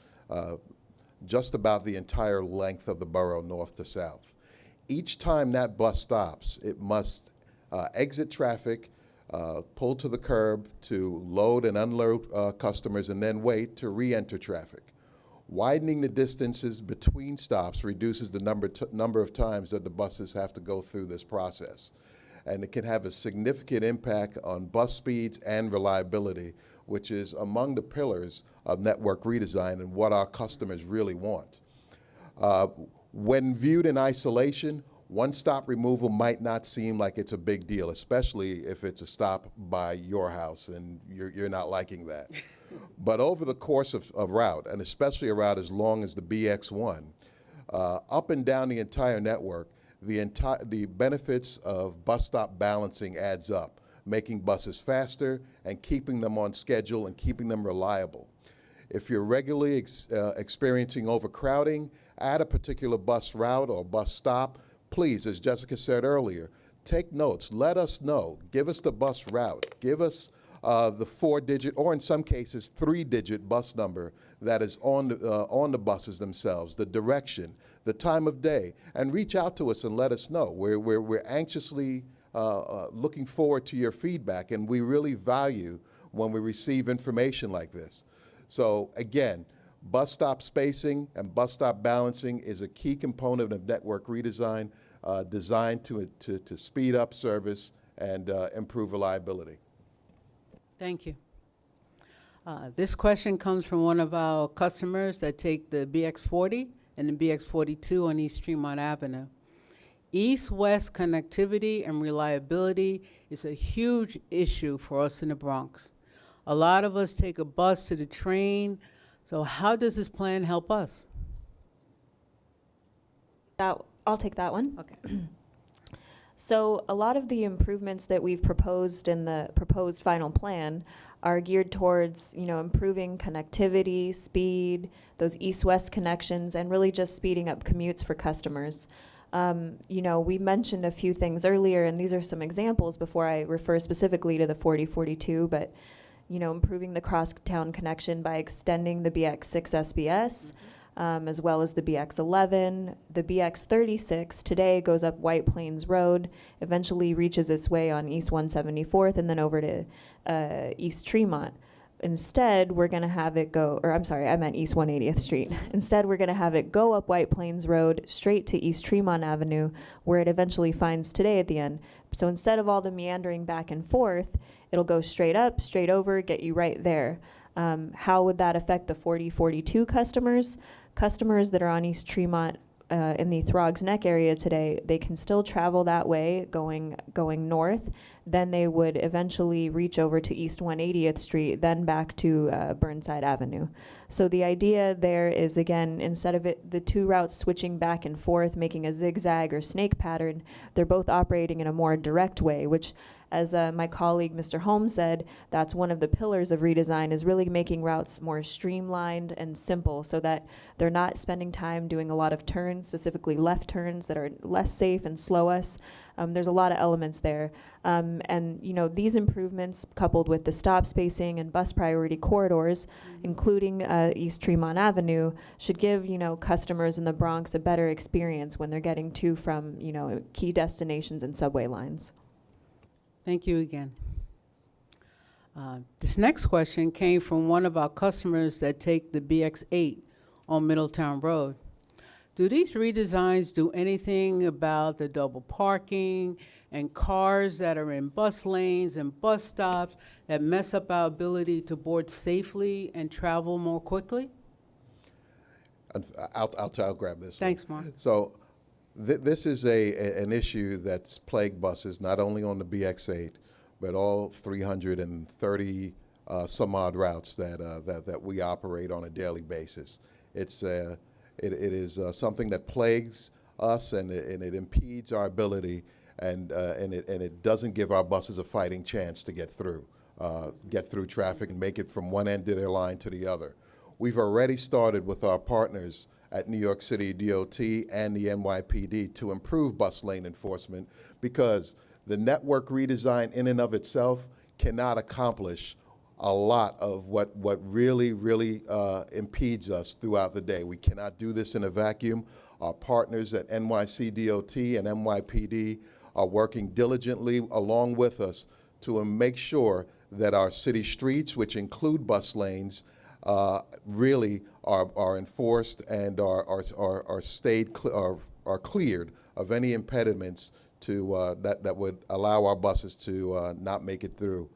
Speaker 4: just about the entire length of the borough north to south. Each time that bus stops, it must exit traffic, pull to the curb to load and unload customers, and then wait to re-enter traffic. Widening the distances between stops reduces the number of times that the buses have to go through this process. And it can have a significant impact on bus speeds and reliability, which is among the pillars of network redesign and what our customers really want. When viewed in isolation, one-stop removal might not seem like it's a big deal, especially if it's a stop by your house and you're not liking that. But over the course of a route, and especially a route as long as the BX1, up and down the entire network, the benefits of bus stop balancing adds up, making buses faster and keeping them on schedule and keeping them reliable. If you're regularly experiencing overcrowding at a particular bus route or bus stop, please, as Jessica said earlier, take notes, let us know, give us the bus route, give us the 4-digit, or in some cases 3-digit bus number that is on the buses themselves, the direction, the time of day, and reach out to us and let us know. We're anxiously looking forward to your feedback, and we really value when we receive information like this. So again, bus stop spacing and bus stop balancing is a key component of network redesign designed to speed up service and improve reliability.
Speaker 3: Thank you. This question comes from one of our customers that take the BX40 and the BX42 on East Tremont Avenue. East-west connectivity and reliability is a huge issue for us in the Bronx. A lot of us take a bus to the train, so how does this plan help us?
Speaker 2: I'll take that one.
Speaker 3: Okay.
Speaker 2: So a lot of the improvements that we've proposed in the proposed final plan are geared towards, improving connectivity, speed, those east-west connections, and really just speeding up commutes for customers. We mentioned a few things earlier, and these are some examples before I refer specifically to the 4042, but, improving the cross-town connection by extending the BX6 SBS, as well as the BX11. The BX36 today goes up White Plains Road, eventually reaches its way on East 174th, and then over to East Tremont. Instead, we're going to have it go, or I'm sorry, I meant East 180th Street. Instead, we're going to have it go up White Plains Road straight to East Tremont Avenue, where it eventually finds today at the end. So instead of all the meandering back and forth, it'll go straight up, straight over, get you right there. How would that affect the 4042 customers? Customers that are on East Tremont in the Throgs Neck area today, they can still travel that way going north. Then they would eventually reach over to East 180th Street, then back to Burnside Avenue. So the idea there is, again, instead of the two routes switching back and forth, making a zigzag or snake pattern, they're both operating in a more direct way, which, as my colleague Mr. Holmes said, that's one of the pillars of redesign, is really making routes more streamlined and simple so that they're not spending time doing a lot of turns, specifically left turns that are less safe and slow us. There's a lot of elements there. And these improvements, coupled with the stop spacing and bus priority corridors, including East Tremont Avenue, should give, customers in the Bronx a better experience when they're getting to from, key destinations and subway lines.
Speaker 3: Thank you again. This next question came from one of our customers that take the BX8 on Middletown Road. Do these redesigns do anything about the double parking and cars that are in bus lanes and bus stops that mess up our ability to board safely and travel more quickly?
Speaker 4: I'll grab this
Speaker 3: Thanks,
Speaker 4: one.
Speaker 3: Mark.
Speaker 4: So this is an issue that's plagued buses, not only on the BX8, but all 330 some odd routes that we operate on a daily basis. It is something that plagues us, and it impedes our ability, and it doesn't give our buses a fighting chance to get through traffic and make it from one end of their line to the other. We've already started with our partners at New York City DOT and the NYPD to improve bus lane enforcement, because the network redesign in and of itself cannot accomplish a lot of what really impedes us throughout the day. We cannot do this in a vacuum. Our partners at NYC DOT and NYPD are working diligently along with us to make sure that our city streets, which include bus lanes, really are enforced and are cleared of any impediments to that would allow our buses to not make it through.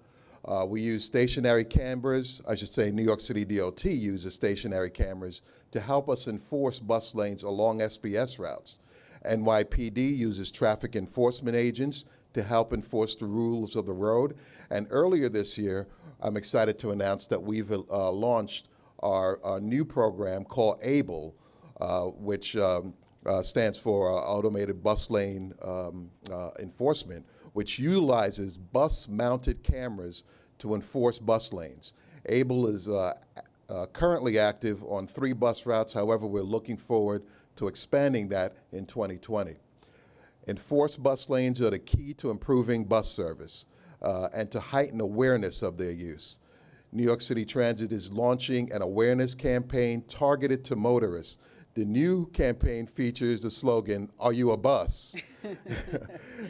Speaker 4: We use stationary cameras. I should say New York City DOT uses stationary cameras to help us enforce bus lanes along SBS routes. NYPD uses traffic enforcement agents to help enforce the rules of the road. And earlier this year, I'm excited to announce that we've launched our new program called ABLE, which stands for Automated Bus Lane Enforcement, which utilizes bus-mounted cameras to enforce bus lanes. ABLE is currently active on 3 bus routes. However, we're looking forward to expanding that in 2020. Enforced bus lanes are the key to improving bus service and to heighten awareness of their use. New York City Transit is launching an awareness campaign targeted to motorists. The new campaign features the slogan, "Are you a bus?"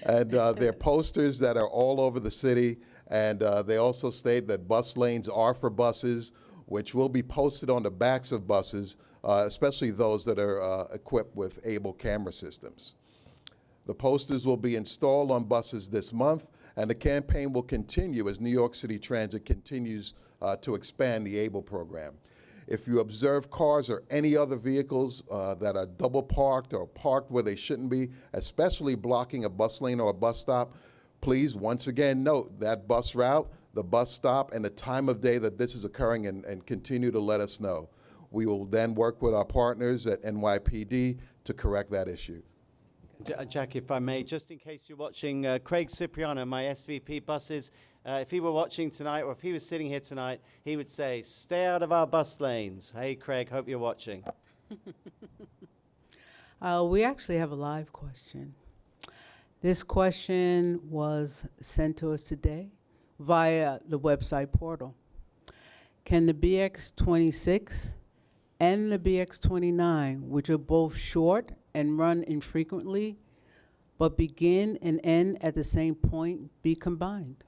Speaker 4: And there are posters that are all over the city, and they also state that bus lanes are for buses, which will be posted on the backs of buses, especially those that are equipped with ABLE camera systems. The posters will be installed on buses this month, And the campaign will continue as New York City Transit continues to expand the ABLE program. If you observe cars or any other vehicles that are double parked or parked where they shouldn't be, especially blocking a bus lane or a bus stop, please once again note that bus route, the bus stop, and the time of day that this is occurring, and continue to let us know. We will then work with our partners at NYPD to correct that issue.
Speaker 1: Jack, if I may, just in case you're watching, Craig Cipriano, my SVP buses, if he were watching tonight, or if he was sitting here tonight, he would say, stay out of our bus lanes. Hey, Craig, hope you're watching.
Speaker 3: We actually have a live question. This question was sent to us today via the website portal. Can the BX26 and the BX29, which are both short and run infrequently, but begin and end at the same point, be combined?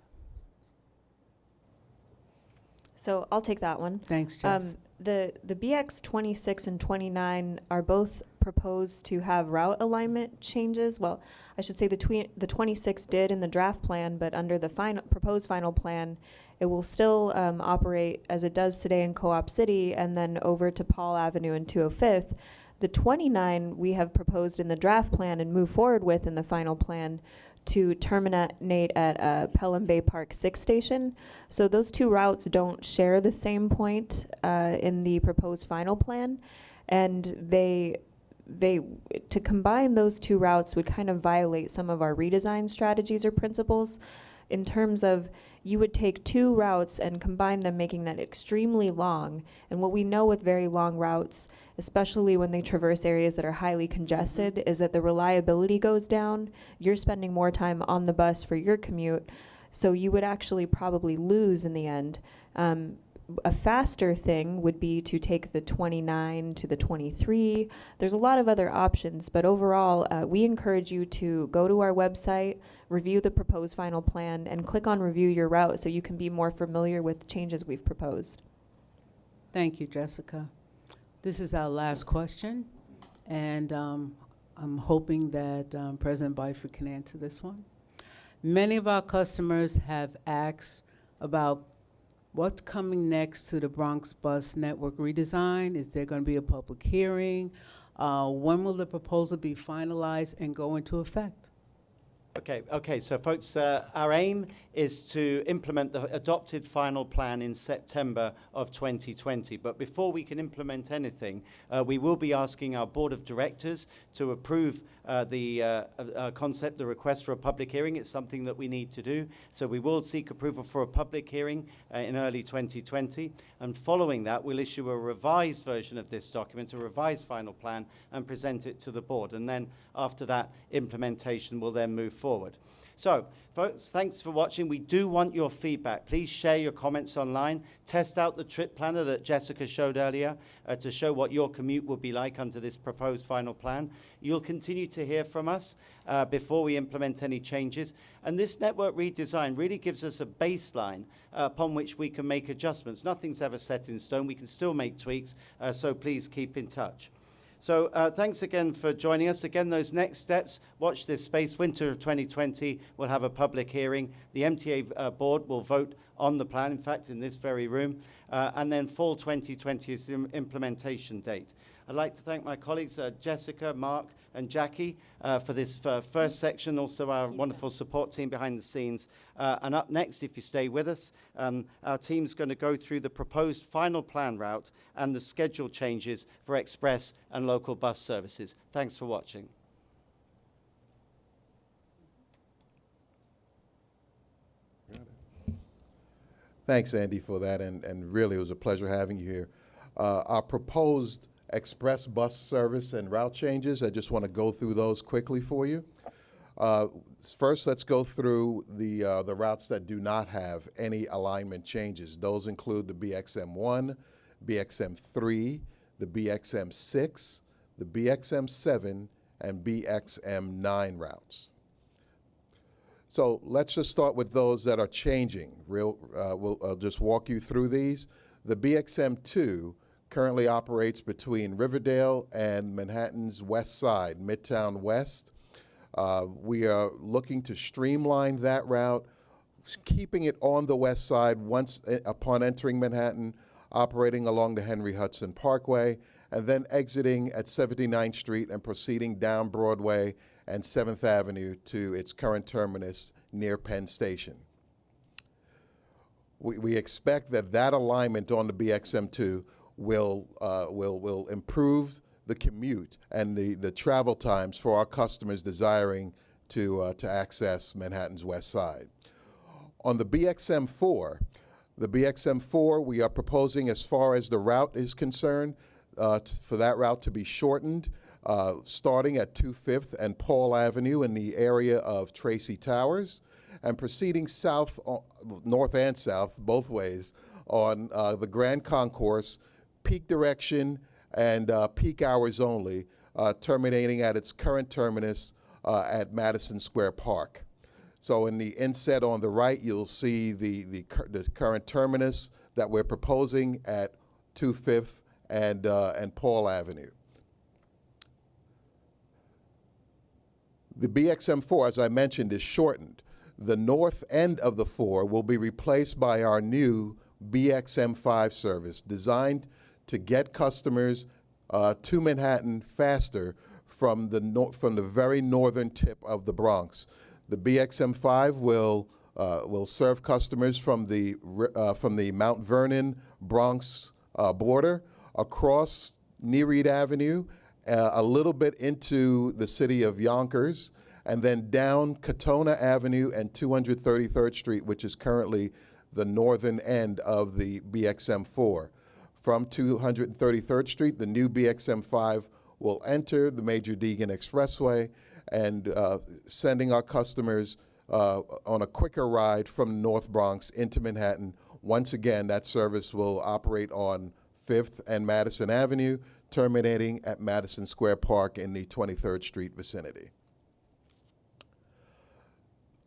Speaker 2: So I'll take that one.
Speaker 3: Thanks, Jess.
Speaker 2: The BX 26 and 29 are both proposed to have route alignment changes. Well, I should say the 26 did in the draft plan, but under the proposed final plan, it will still operate as it does today in Co-op City and then over to Paul Avenue and 205th. The 29 we have proposed in the draft plan and move forward with in the final plan to terminate at Pelham Bay Park 6 station. So those two routes don't share the same point in the proposed final plan, and to combine those two routes would kind of violate some of our redesign strategies or principles in terms of you would take two routes and combine them, making that extremely long. And what we know with very long routes, especially when they traverse areas that are highly congested, is that the reliability goes down. You're spending more time on the bus for your commute, so you would actually probably lose in the end. A faster thing would be to take the 29 to the 23. There's a lot of other options, but overall, we encourage you to go to our website, review the proposed final plan, and click on review your route so you can be more familiar with the changes we've proposed.
Speaker 3: Thank you, Jessica. This is our last question, and I'm hoping that President Byford can answer this one. Many of our customers have asked about what's coming next to the Bronx bus network redesign. Is there going to be a public hearing? When will the proposal be finalized and go into effect?
Speaker 1: Okay, so folks, our aim is to implement the adopted final plan in September of 2020. But before we can implement anything, we will be asking our board of directors to approve the concept, the request for a public hearing. It's something that we need to do. So we will seek approval for a public hearing in early 2020. And following that, we'll issue a revised version of this document, a revised final plan, and present it to the board. And then after that, implementation will then move forward. So, folks, thanks for watching. We do want your feedback. Please share your comments online. Test out the trip planner that Jessica showed earlier to show what your commute will be like under this proposed final plan. You'll continue to hear from us before we implement any changes. And this network redesign really gives us a baseline upon which we can make adjustments. Nothing's ever set in stone. We can still make tweaks, so please keep in touch. So thanks again for joining us. Again, those next steps, watch this space. Winter of 2020, we'll have a public hearing. The MTA board will vote on the plan, in fact, in this very room. And then fall 2020 is the implementation date. I'd like to thank my colleagues, Jessica, Mark, and Jackie, for this first section, also our wonderful support team behind the scenes. And up next, if you stay with us, our team's going to go through the proposed final plan route and the schedule changes for express and local bus services. Thanks for watching.
Speaker 4: Thanks, Andy, for that, and really it was a pleasure having you here. Our proposed express bus service and route changes, I just want to go through those quickly for you. First, let's go through the routes that do not have any alignment changes. Those include the BXM1, BXM3, the BXM6, the BXM7, and BXM9 routes. So let's just start with those that are changing. I'll just walk you through these. The BXM2 currently operates between Riverdale and Manhattan's West Side, Midtown West. We are looking to streamline that route keeping it on the west side once upon entering Manhattan, operating along the Henry Hudson Parkway, and then exiting at 79th Street and proceeding down Broadway and 7th Avenue to its current terminus near Penn Station. We expect that alignment on the BXM2 will improve the commute and the travel times for our customers desiring to access Manhattan's west side. On the BXM4, we are proposing, as far as the route is concerned, for that route to be shortened, starting at 25th and Paul Avenue in the area of Tracy Towers, and proceeding south, north and south, both ways, on the Grand Concourse, peak direction and peak hours only, terminating at its current terminus at Madison Square Park. So in the inset on the right, you'll see the current terminus that we're proposing at 25th and Paul Avenue. The BXM4, as I mentioned, is shortened. The north end of the 4 will be replaced by our new BXM5 service, designed to get customers to Manhattan faster from the very northern tip of the Bronx. The BXM5 will serve customers from the Mount Vernon Bronx border across Nereid Avenue, a little bit into the city of Yonkers, and then down Katona Avenue and 233rd Street, which is currently the northern end of the BXM4. From 233rd Street, the new BXM5 will enter the Major Deegan Expressway and sending our customers on a quicker ride from North Bronx into Manhattan. Once again, that service will operate on 5th and Madison Avenue, terminating at Madison Square Park in the 23rd Street vicinity.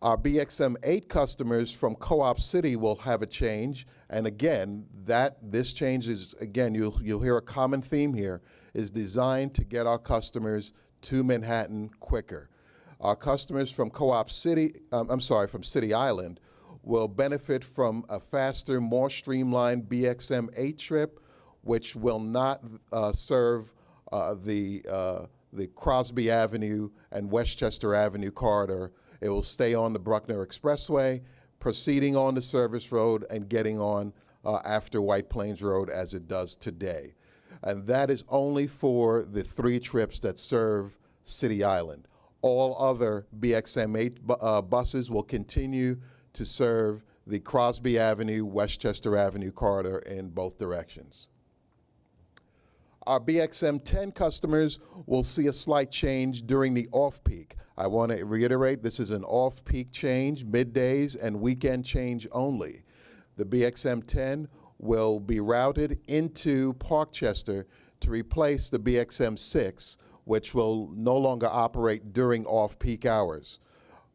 Speaker 4: Our BXM8 customers from Co-op City will have a change, and again, this change is, again, you'll hear a common theme here, is designed to get our customers to Manhattan quicker. Our customers from from City Island will benefit from a faster, more streamlined BXM8 trip, which will not serve the Crosby Avenue and Westchester Avenue corridor. It will stay on the Bruckner Expressway, proceeding on the Service Road and getting on after White Plains Road as it does today. And that is only for the 3 trips that serve City Island. All other BXM8 buses will continue to serve the Crosby Avenue, Westchester Avenue corridor in both directions. Our BXM10 customers will see a slight change during the off-peak. I want to reiterate, this is an off-peak change, middays and weekend change only. The BXM10 will be routed into Parkchester to replace the BXM6, which will no longer operate during off-peak hours.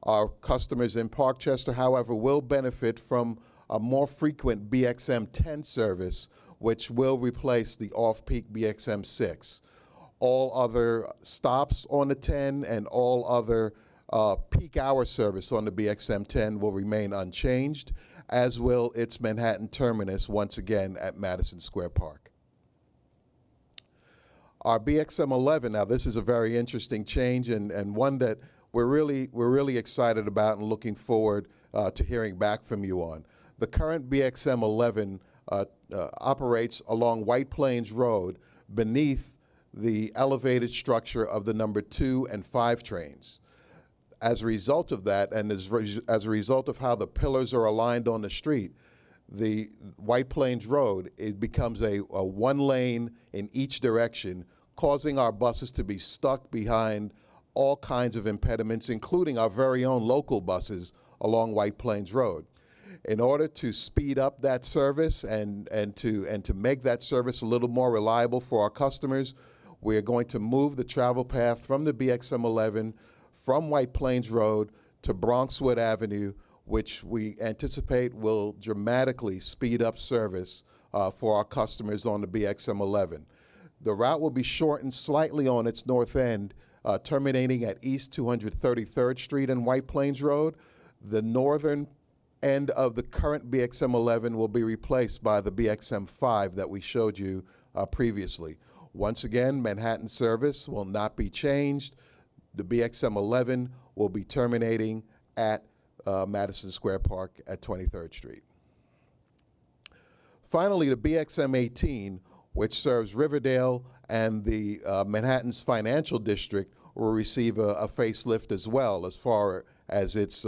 Speaker 4: Our customers in Parkchester, however, will benefit from a more frequent BXM10 service, which will replace the off-peak BXM6. All other stops on the 10 and all other peak hour service on the BXM10 will remain unchanged, as will its Manhattan terminus, once again at Madison Square Park. Our BXM11, now this is a very interesting change and one that we're really excited about and looking forward to hearing back from you on. The current BXM11 operates along White Plains Road beneath the elevated structure of the number 2 and 5 trains. As a result of that, and as a result of how the pillars are aligned on the street, the White Plains Road, it becomes a one lane in each direction, causing our buses to be stuck behind all kinds of impediments, including our very own local buses along White Plains Road. In order to speed up that service and to make that service a little more reliable for our customers, we are going to move the travel path from the BXM11 from White Plains Road to Bronxwood Avenue, which we anticipate will dramatically speed up service for our customers on the BXM11. The route will be shortened slightly on its north end, terminating at East 233rd Street and White Plains Road. The northern end of the current BXM11 will be replaced by the BXM5 that we showed you previously. Once again, Manhattan service will not be changed. The BXM11 will be terminating at Madison Square Park at 23rd Street. Finally, the BXM18, which serves Riverdale and the Manhattan's financial district, will receive a facelift as well as far as its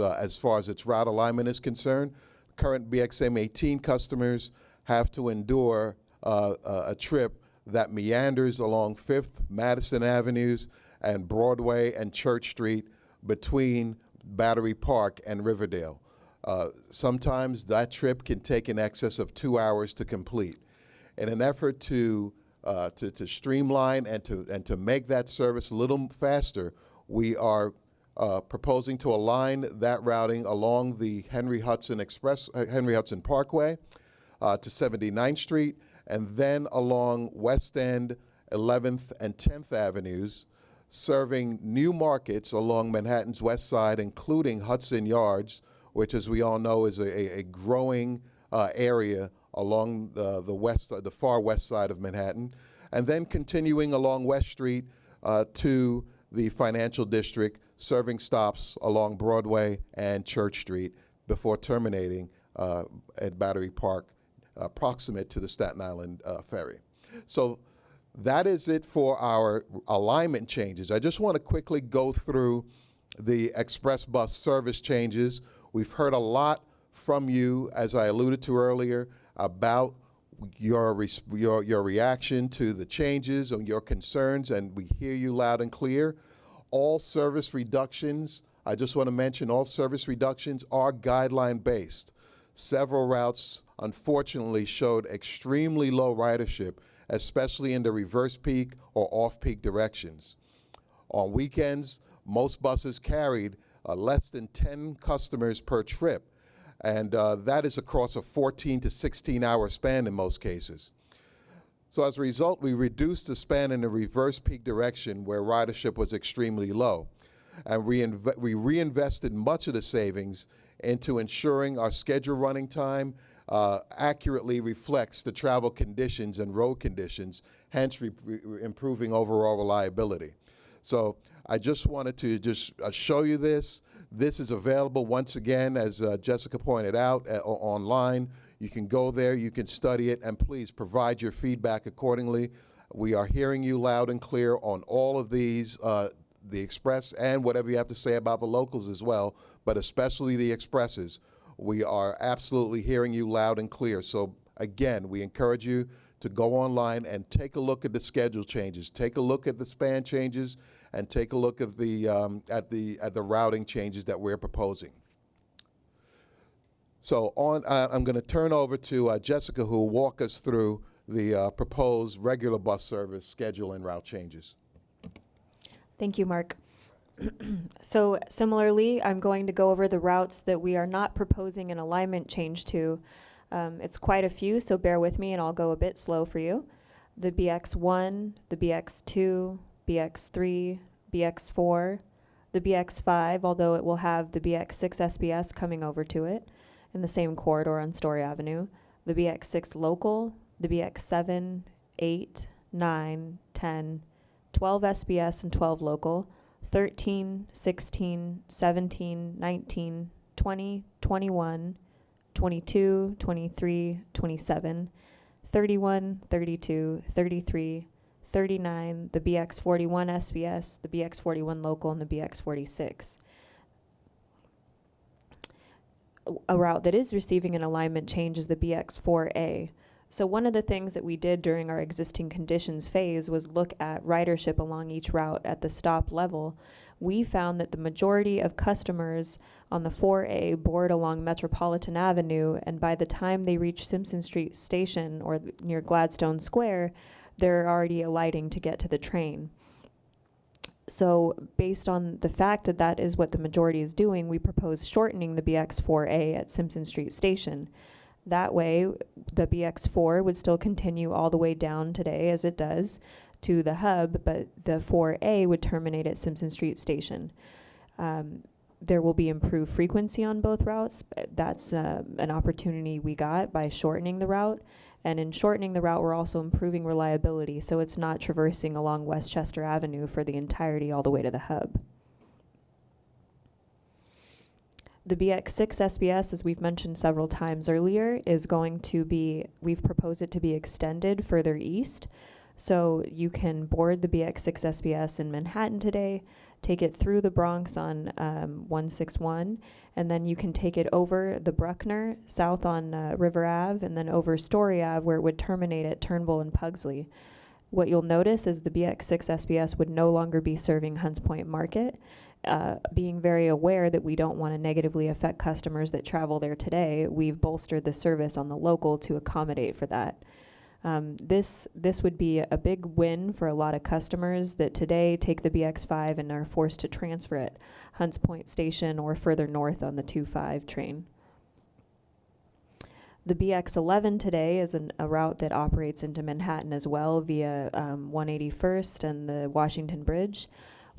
Speaker 4: route alignment is concerned. Current BXM18 customers have to endure a trip that meanders along 5th, Madison Avenues, and Broadway and Church Street between Battery Park and Riverdale. Sometimes that trip can take in excess of 2 hours to complete. In an effort to streamline and to make that service a little faster, we are proposing to align that routing along the Henry Hudson Parkway to 79th Street, and then along West End, 11th and 10th Avenues, serving new markets along Manhattan's west side, including Hudson Yards, which, as we all know, is a growing area along the far west side of Manhattan, and then continuing along West Street to the financial district, serving stops along Broadway and Church Street before terminating at Battery Park, proximate to the Staten Island ferry. So that is it for our alignment changes. I just want to quickly go through the express bus service changes. We've heard a lot from you, as I alluded to earlier, about your reaction to the changes and your concerns, and we hear you loud and clear. All service reductions, I just want to mention, all service reductions are guideline based. Several routes, unfortunately, showed extremely low ridership, especially in the reverse peak or off-peak directions. On weekends, most buses carried less than 10 customers per trip, and that is across a 14 to 16 hour span in most cases. So as a result, we reduced the span in the reverse peak direction where ridership was extremely low, and we reinvested much of the savings into ensuring our schedule running time accurately reflects the travel conditions and road conditions, hence improving overall reliability. So I just wanted to show you this. This is available once again, as Jessica pointed out, online. You can go there, you can study it, and please provide your feedback accordingly. We are hearing you loud and clear on all of these, the express and whatever you have to say about the locals as well, but especially the expresses. We are absolutely hearing you loud and clear. So again, we encourage you to go online and take a look at the schedule changes, take a look at the span changes, and take a look at the routing changes that we're proposing. So I'm going to turn over to Jessica, who will walk us through the proposed regular bus service schedule and route changes.
Speaker 2: Thank you, Mark. So similarly, I'm going to go over the routes that we are not proposing an alignment change to. It's quite a few, so bear with me and I'll go a bit slow for you. The BX1, the BX2, BX3, BX4, the BX5, although it will have the BX6 SBS coming over to it in the same corridor on Story Avenue, the BX6 local, the BX7, 8, 9, 10, 12 SBS and 12 local, 13, 16, 17, 19, 20, 21, 22, 23, 27, 31, 32, 33, 39, the BX41 SBS, the BX41 local, and the BX46. A route that is receiving an alignment change is the BX4A. So one of the things that we did during our existing conditions phase was look at ridership along each route at the stop level. We found that the majority of customers on the 4A board along Metropolitan Avenue, and by the time they reach Simpson Street Station or near Gladstone Square, they're already alighting to get to the train. So based on the fact that that is what the majority is doing, we propose shortening the BX4A at Simpson Street Station. That way, the BX4 would still continue all the way down today, as it does, to the hub, but the 4A would terminate at Simpson Street Station. There will be improved frequency on both routes. That's an opportunity we got by shortening the route. And in shortening the route, we're also improving reliability, so it's not traversing along Westchester Avenue for the entirety all the way to the hub. The BX6 SBS, as we've mentioned several times earlier, is going to be, we've proposed it to be extended further east. So you can board the BX6 SBS in Manhattan today, take it through the Bronx on 161, and then you can take it over the Bruckner, south on River Ave, and then over Story Ave, where it would terminate at Turnbull and Pugsley. What you'll notice is the BX6 SBS would no longer be serving Hunts Point Market, being very aware that we don't want to negatively affect customers that travel there today. We've bolstered the service on the local to accommodate for that. This would be a big win for a lot of customers that today take the BX5 and are forced to transfer at Hunts Point Station or further north on the 25 train. The BX11 today is a route that operates into Manhattan as well via 181st and the Washington Bridge.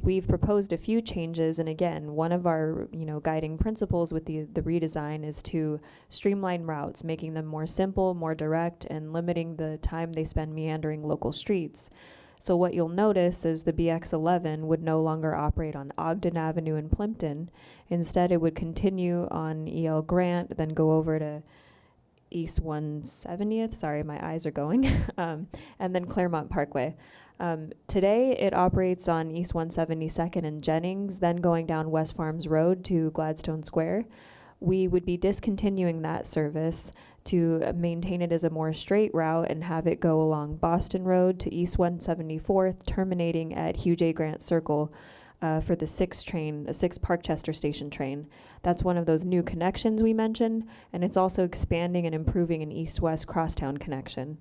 Speaker 2: We've proposed a few changes, and again, one of our guiding principles with the redesign is to streamline routes, making them more simple, more direct, and limiting the time they spend meandering local streets. So what you'll notice is the BX11 would no longer operate on Ogden Avenue in Plimpton. Instead, it would continue on E.L. Grant, then go over to East 170th, sorry, my eyes are going, and then Claremont Parkway. Today, it operates on East 172nd and Jennings, then going down West Farms Road to Gladstone Square. We would be discontinuing that service to maintain it as a more straight route and have it go along Boston Road to East 174th, terminating at Hugh J. Grant Circle for the 6 Parkchester Station train. That's one of those new connections we mentioned, and it's also expanding and improving an east-west crosstown connection.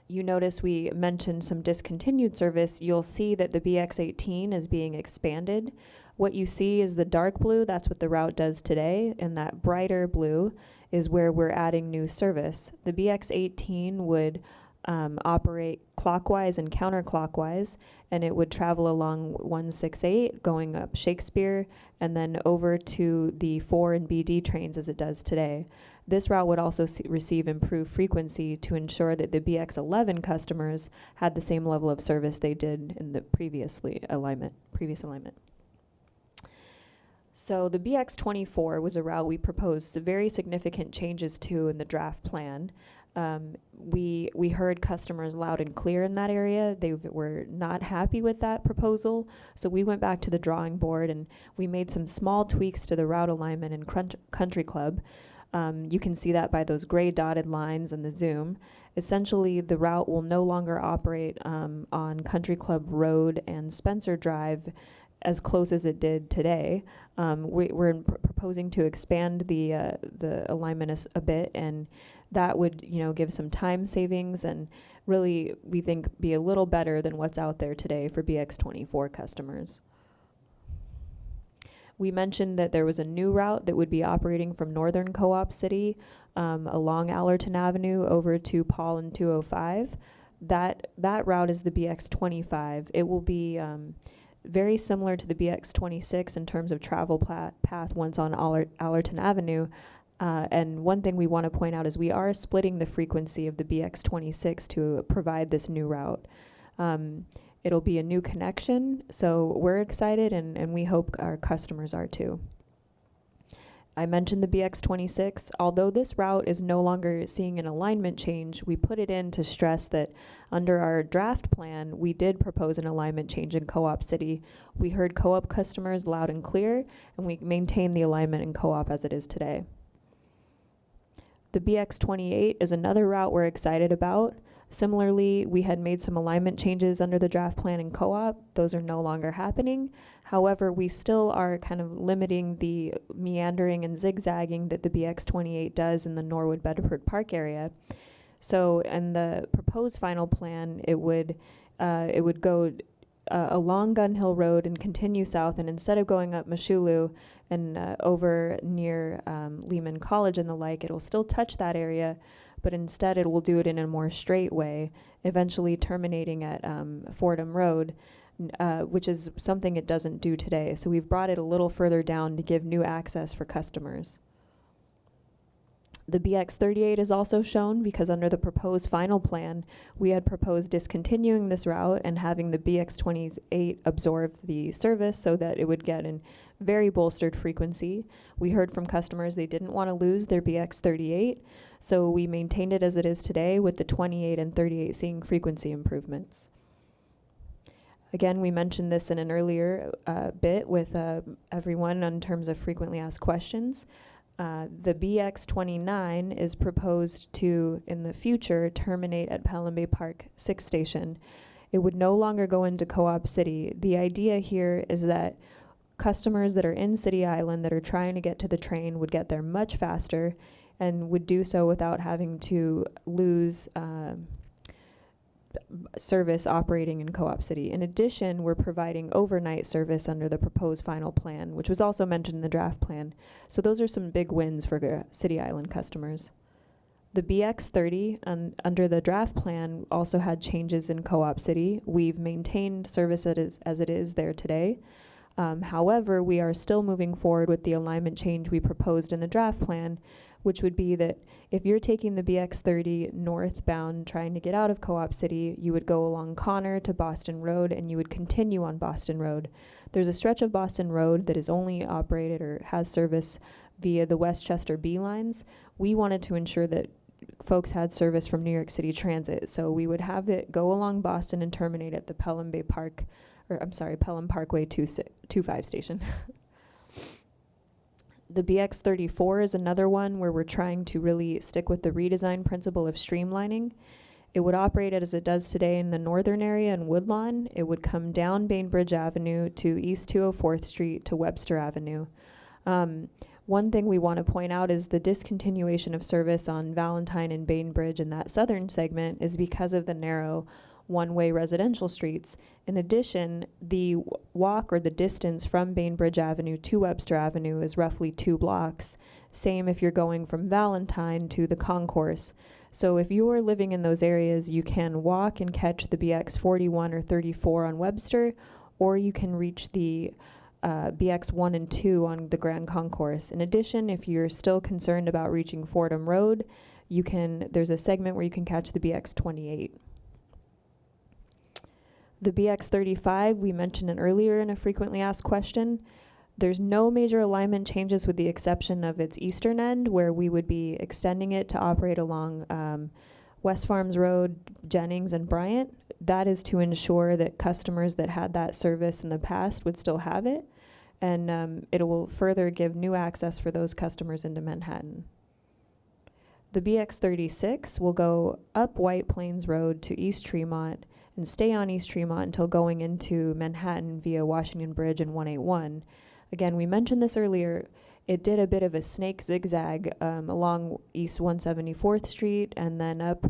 Speaker 2: You notice we mentioned some discontinued service. You'll see that the BX18 is being expanded. What you see is the dark blue, that's what the route does today, and that brighter blue is where we're adding new service. The BX18 would operate clockwise and counterclockwise, and it would travel along 168 going up Shakespeare and then over to the 4 and BD trains as it does today. This route would also receive improved frequency to ensure that the BX11 customers had the same level of service they did in the previous alignment. So the BX24 was a route we proposed very significant changes to in the draft plan. We heard customers loud and clear in that area. They were not happy with that proposal, so we went back to the drawing board and we made some small tweaks to the route alignment in Country Club. You can see that by those gray dotted lines in the zoom. Essentially, the route will no longer operate on Country Club Road and Spencer Drive as close as it did today. We're proposing to expand the alignment a bit, and that would give some time savings and really, we think, be a little better than what's out there today for BX24 customers. We mentioned that there was a new route that would be operating from Northern Co-op City along Allerton Avenue over to Paul and 205. That route is the BX25. It will be very similar to the BX26 in terms of travel path once on Allerton Avenue. And one thing we want to point out is we are splitting the frequency of the BX26 to provide this new route. It'll be a new connection, so we're excited and we hope our customers are too. I mentioned the BX26. Although this route is no longer seeing an alignment change, we put it in to stress that under our draft plan, we did propose an alignment change in Co-op City. We heard Co-op customers loud and clear, and we maintained the alignment in Co-op as it is today. The BX28 is another route we're excited about. Similarly, we had made some alignment changes under the draft plan in Co-op. Those are no longer happening. However, we still are kind of limiting the meandering and zigzagging that the BX28 does in the Norwood Bedford Park area. So in the proposed final plan, it would go along Gun Hill Road and continue south, and instead of going up Mashulu and over near Lehman College and the like, it'll still touch that area, but instead it will do it in a more straight way, eventually terminating at Fordham Road. which is something it doesn't do today. So we've brought it a little further down to give new access for customers. The BX38 is also shown because under the proposed final plan, we had proposed discontinuing this route and having the BX28 absorb the service so that it would get a very bolstered frequency. We heard from customers they didn't want to lose their BX38, so we maintained it as it is today with the 28 and 38 seeing frequency improvements. Again, we mentioned this in an earlier bit with everyone in terms of frequently asked questions. The BX29 is proposed to, in the future, terminate at Pelham Bay Park 6 station. It would no longer go into Co-op City. The idea here is that customers that are in City Island that are trying to get to the train would get there much faster and would do so without having to lose service operating in Co-op City. In addition, we're providing overnight service under the proposed final plan, which was also mentioned in the draft plan. So those are some big wins for City Island customers. The BX30 under the draft plan also had changes in Co-op City. We've maintained service as it is there today. However, we are still moving forward with the alignment change we proposed in the draft plan, which would be that if you're taking the BX30 northbound trying to get out of Co-op City, you would go along Connor to Boston Road and you would continue on Boston Road. There's a stretch of Boston Road that is only operated or has service via the Westchester B lines. We wanted to ensure that folks had service from New York City Transit, so we would have it go along Boston and terminate at the Pelham Parkway 25 station. The BX34 is another one where we're trying to really stick with the redesign principle of streamlining. It would operate as it does today in the northern area in Woodlawn. It would come down Bainbridge Avenue to East 204th Street to Webster Avenue. One thing we want to point out is the discontinuation of service on Valentine and Bainbridge in that southern segment is because of the narrow one-way residential streets. In addition, the walk or the distance from Bainbridge Avenue to Webster Avenue is roughly 2 blocks. Same if you're going from Valentine to the concourse. So if you are living in those areas, you can walk and catch the BX 41 or 34 on Webster, or you can reach the BX 1 and 2 on the Grand Concourse. In addition, if you're still concerned about reaching Fordham Road, there's a segment where you can catch the BX 28. The BX35, we mentioned it earlier in a frequently asked question. There's no major alignment changes with the exception of its eastern end, where we would be extending it to operate along West Farms Road, Jennings, and Bryant. That is to ensure that customers that had that service in the past would still have it, and it will further give new access for those customers into Manhattan. The BX36 will go up White Plains Road to East Tremont and stay on East Tremont until going into Manhattan via Washington Bridge and 181. Again, we mentioned this earlier, it did a bit of a snake zigzag along East 174th Street and then up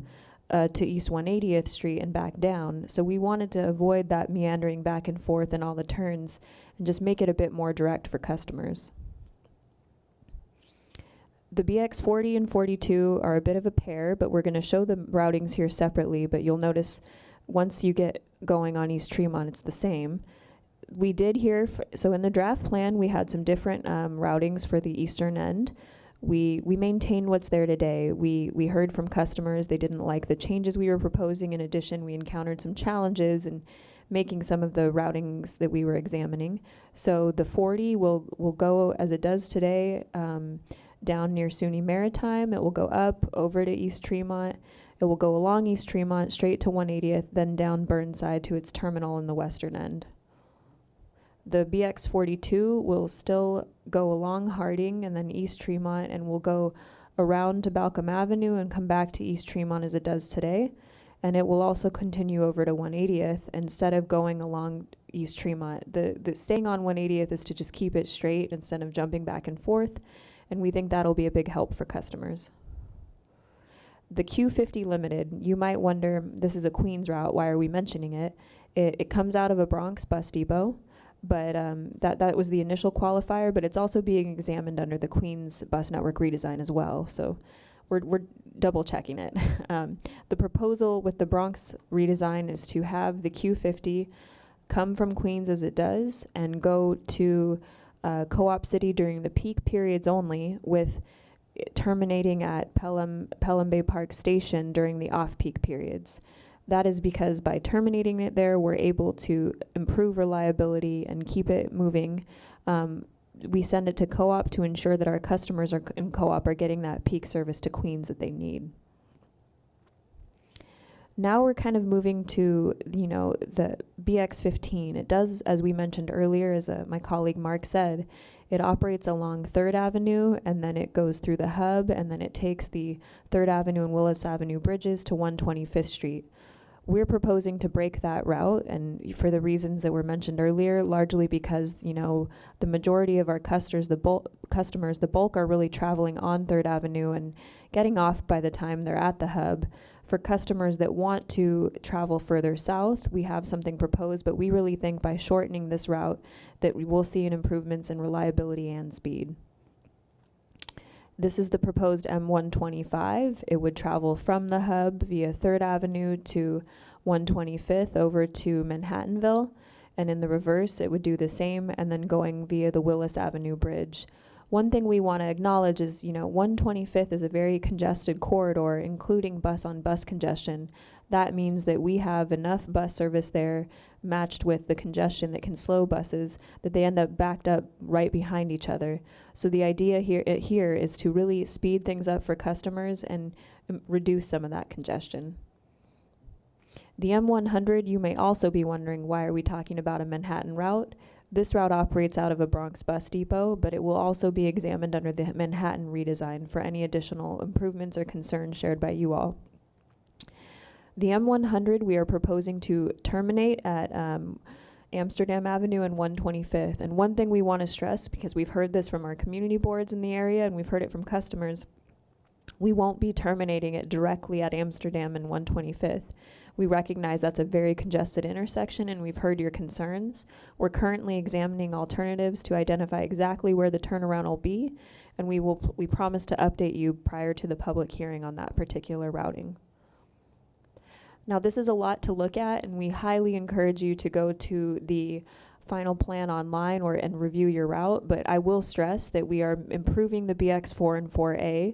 Speaker 2: to East 180th Street and back down. So we wanted to avoid that meandering back and forth and all the turns and just make it a bit more direct for customers. The BX40 and 42 are a bit of a pair, but we're going to show the routings here separately, but you'll notice once you get going on East Tremont, it's the same. We did hear, so in the draft plan, we had some different routings for the eastern end. We maintained what's there today. We heard from customers, they didn't like the changes we were proposing. In addition, we encountered some challenges in making some of the routings that we were examining. So the 40 will go as it does today, down near SUNY Maritime. It will go up over to East Tremont. It will go along East Tremont straight to 180th, then down Burnside to its terminal in the western end. The BX42 will still go along Harding and then East Tremont, and will go around to Balcom Avenue and come back to East Tremont as it does today. And it will also continue over to 180th instead of going along East Tremont. The staying on 180th is to just keep it straight instead of jumping back and forth, and we think that'll be a big help for customers. The Q50 Limited, you might wonder, this is a Queens route, why are we mentioning it? It comes out of a Bronx bus depot, but that was the initial qualifier, but it's also being examined under the Queens bus network redesign as well, so we're double checking it. The proposal with the Bronx redesign is to have the Q50 come from Queens as it does and go to Co-op City during the peak periods only, with terminating at Pelham Bay Park Station during the off-peak periods. That is because by terminating it there, we're able to improve reliability and keep it moving. We send it to Co-op to ensure that our customers in Co-op are getting that peak service to Queens that they need. Now we're kind of moving to, the BX15. It does, as we mentioned earlier, as my colleague Mark said, it operates along 3rd Avenue, and then it goes through the hub, and then it takes the 3rd Avenue and Willis Avenue bridges to 125th Street. We're proposing to break that route, and for the reasons that were mentioned earlier, largely because, the majority of our customers, the bulk are really traveling on 3rd Avenue and getting off by the time they're at the hub. For customers that want to travel further south, we have something proposed, but we really think by shortening this route that we will see an improvements in reliability and speed. This is the proposed M125. It would travel from the hub via 3rd Avenue to 125th over to Manhattanville, and in the reverse it would do the same, and then going via the Willis Avenue Bridge. One thing we want to acknowledge is, 125th is a very congested corridor, including bus-on-bus congestion. That means that we have enough bus service there matched with the congestion that can slow buses, that they end up backed up right behind each other. So the idea here is to really speed things up for customers and reduce some of that congestion. The M100, you may also be wondering, why are we talking about a Manhattan route? This route operates out of a Bronx bus depot, but it will also be examined under the Manhattan redesign for any additional improvements or concerns shared by you all. The M100 we are proposing to terminate at Amsterdam Avenue and 125th. And one thing we want to stress, because we've heard this from our community boards in the area and we've heard it from customers, we won't be terminating it directly at Amsterdam and 125th. We recognize that's a very congested intersection, and we've heard your concerns. We're currently examining alternatives to identify exactly where the turnaround will be, and we promise to update you prior to the public hearing on that particular routing. Now, this is a lot to look at, and we highly encourage you to go to the final plan online and review your route, but I will stress that we are improving the BX4 and 4A.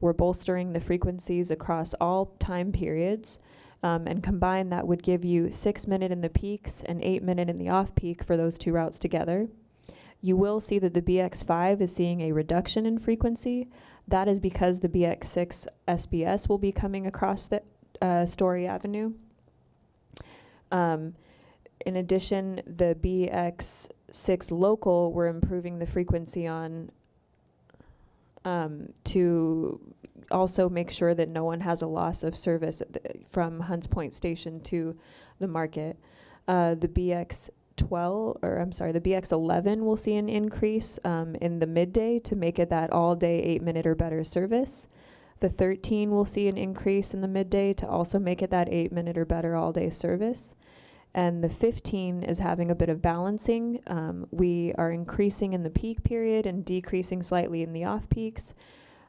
Speaker 2: We're bolstering the frequencies across all time periods. And combined, that would give you 6-minute in the peaks and 8-minute in the off-peak for those two routes together. You will see that the BX5 is seeing a reduction in frequency. That is because the BX6 SBS will be coming across the Story Avenue. In addition, the BX6 local, we're improving the frequency on to also make sure that no one has a loss of service from Hunts Point Station to the market. The BX11 will see an increase in the midday to make it that all-day 8-minute or better service. The 13 will see an increase in the midday to also make it that 8-minute or better all-day service. And the 15 is having a bit of balancing. We are increasing in the peak period and decreasing slightly in the off-peaks.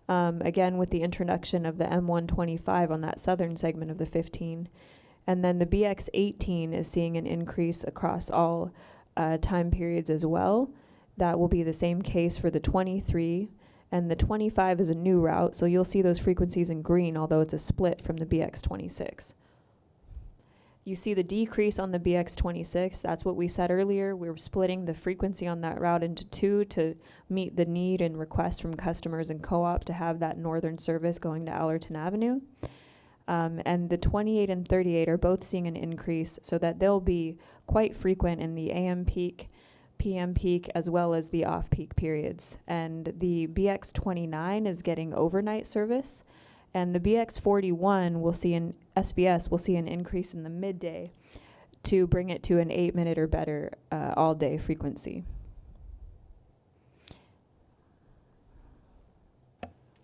Speaker 2: Again, with the introduction of the M125 on that southern segment of the 15. And then the BX18 is seeing an increase across all time periods as well. That will be the same case for the 23. And the 25 is a new route, so you'll see those frequencies in green, although it's a split from the BX26. You see the decrease on the BX26, that's what we said earlier. We're splitting the frequency on that route into two to meet the need and request from customers and Co-op to have that northern service going to Allerton Avenue. And the 28 and 38 are both seeing an increase so that they'll be quite frequent in the AM peak, PM peak, as well as the off-peak periods. And the BX29 is getting overnight service. And the BX41 will see an SBS will see an increase in the midday to bring it to an 8-minute or better all-day frequency.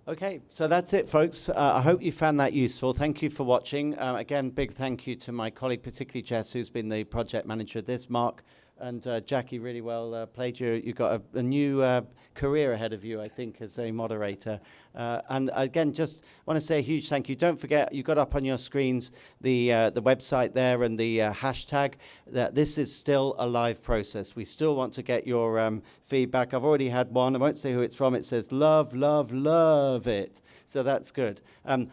Speaker 1: Okay, so that's it, folks. I hope you found that useful. Thank you for watching. Again, big thank you to my colleague, particularly Jess, who's been the project manager of this, Mark And Jackie, really well played. You've got a new career ahead of you, I think, as a moderator. And again, just want to say a huge thank you. Don't forget, you got up on your screens the website there and the hashtag. That this is still a live process. We still want to get your feedback. I've already had one. I won't say who it's from. It says, love, love, love it. So that's good.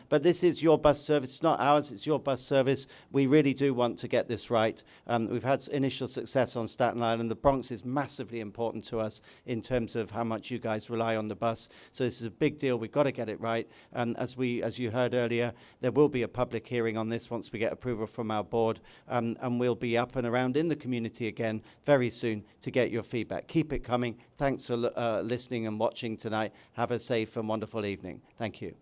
Speaker 1: But this is your bus service. It's not ours. It's your bus service. We really do want to get this right. We've had initial success on Staten Island. The Bronx is massively important to us in terms of how much you guys rely on the bus. So this is a big deal. We've got to get it right. As you heard earlier, there will be a public hearing on this once we get approval from our board. And we'll be up and around in the community again very soon to get your feedback. Keep it coming. Thanks for listening and watching tonight. Have a safe and wonderful evening. Thank you.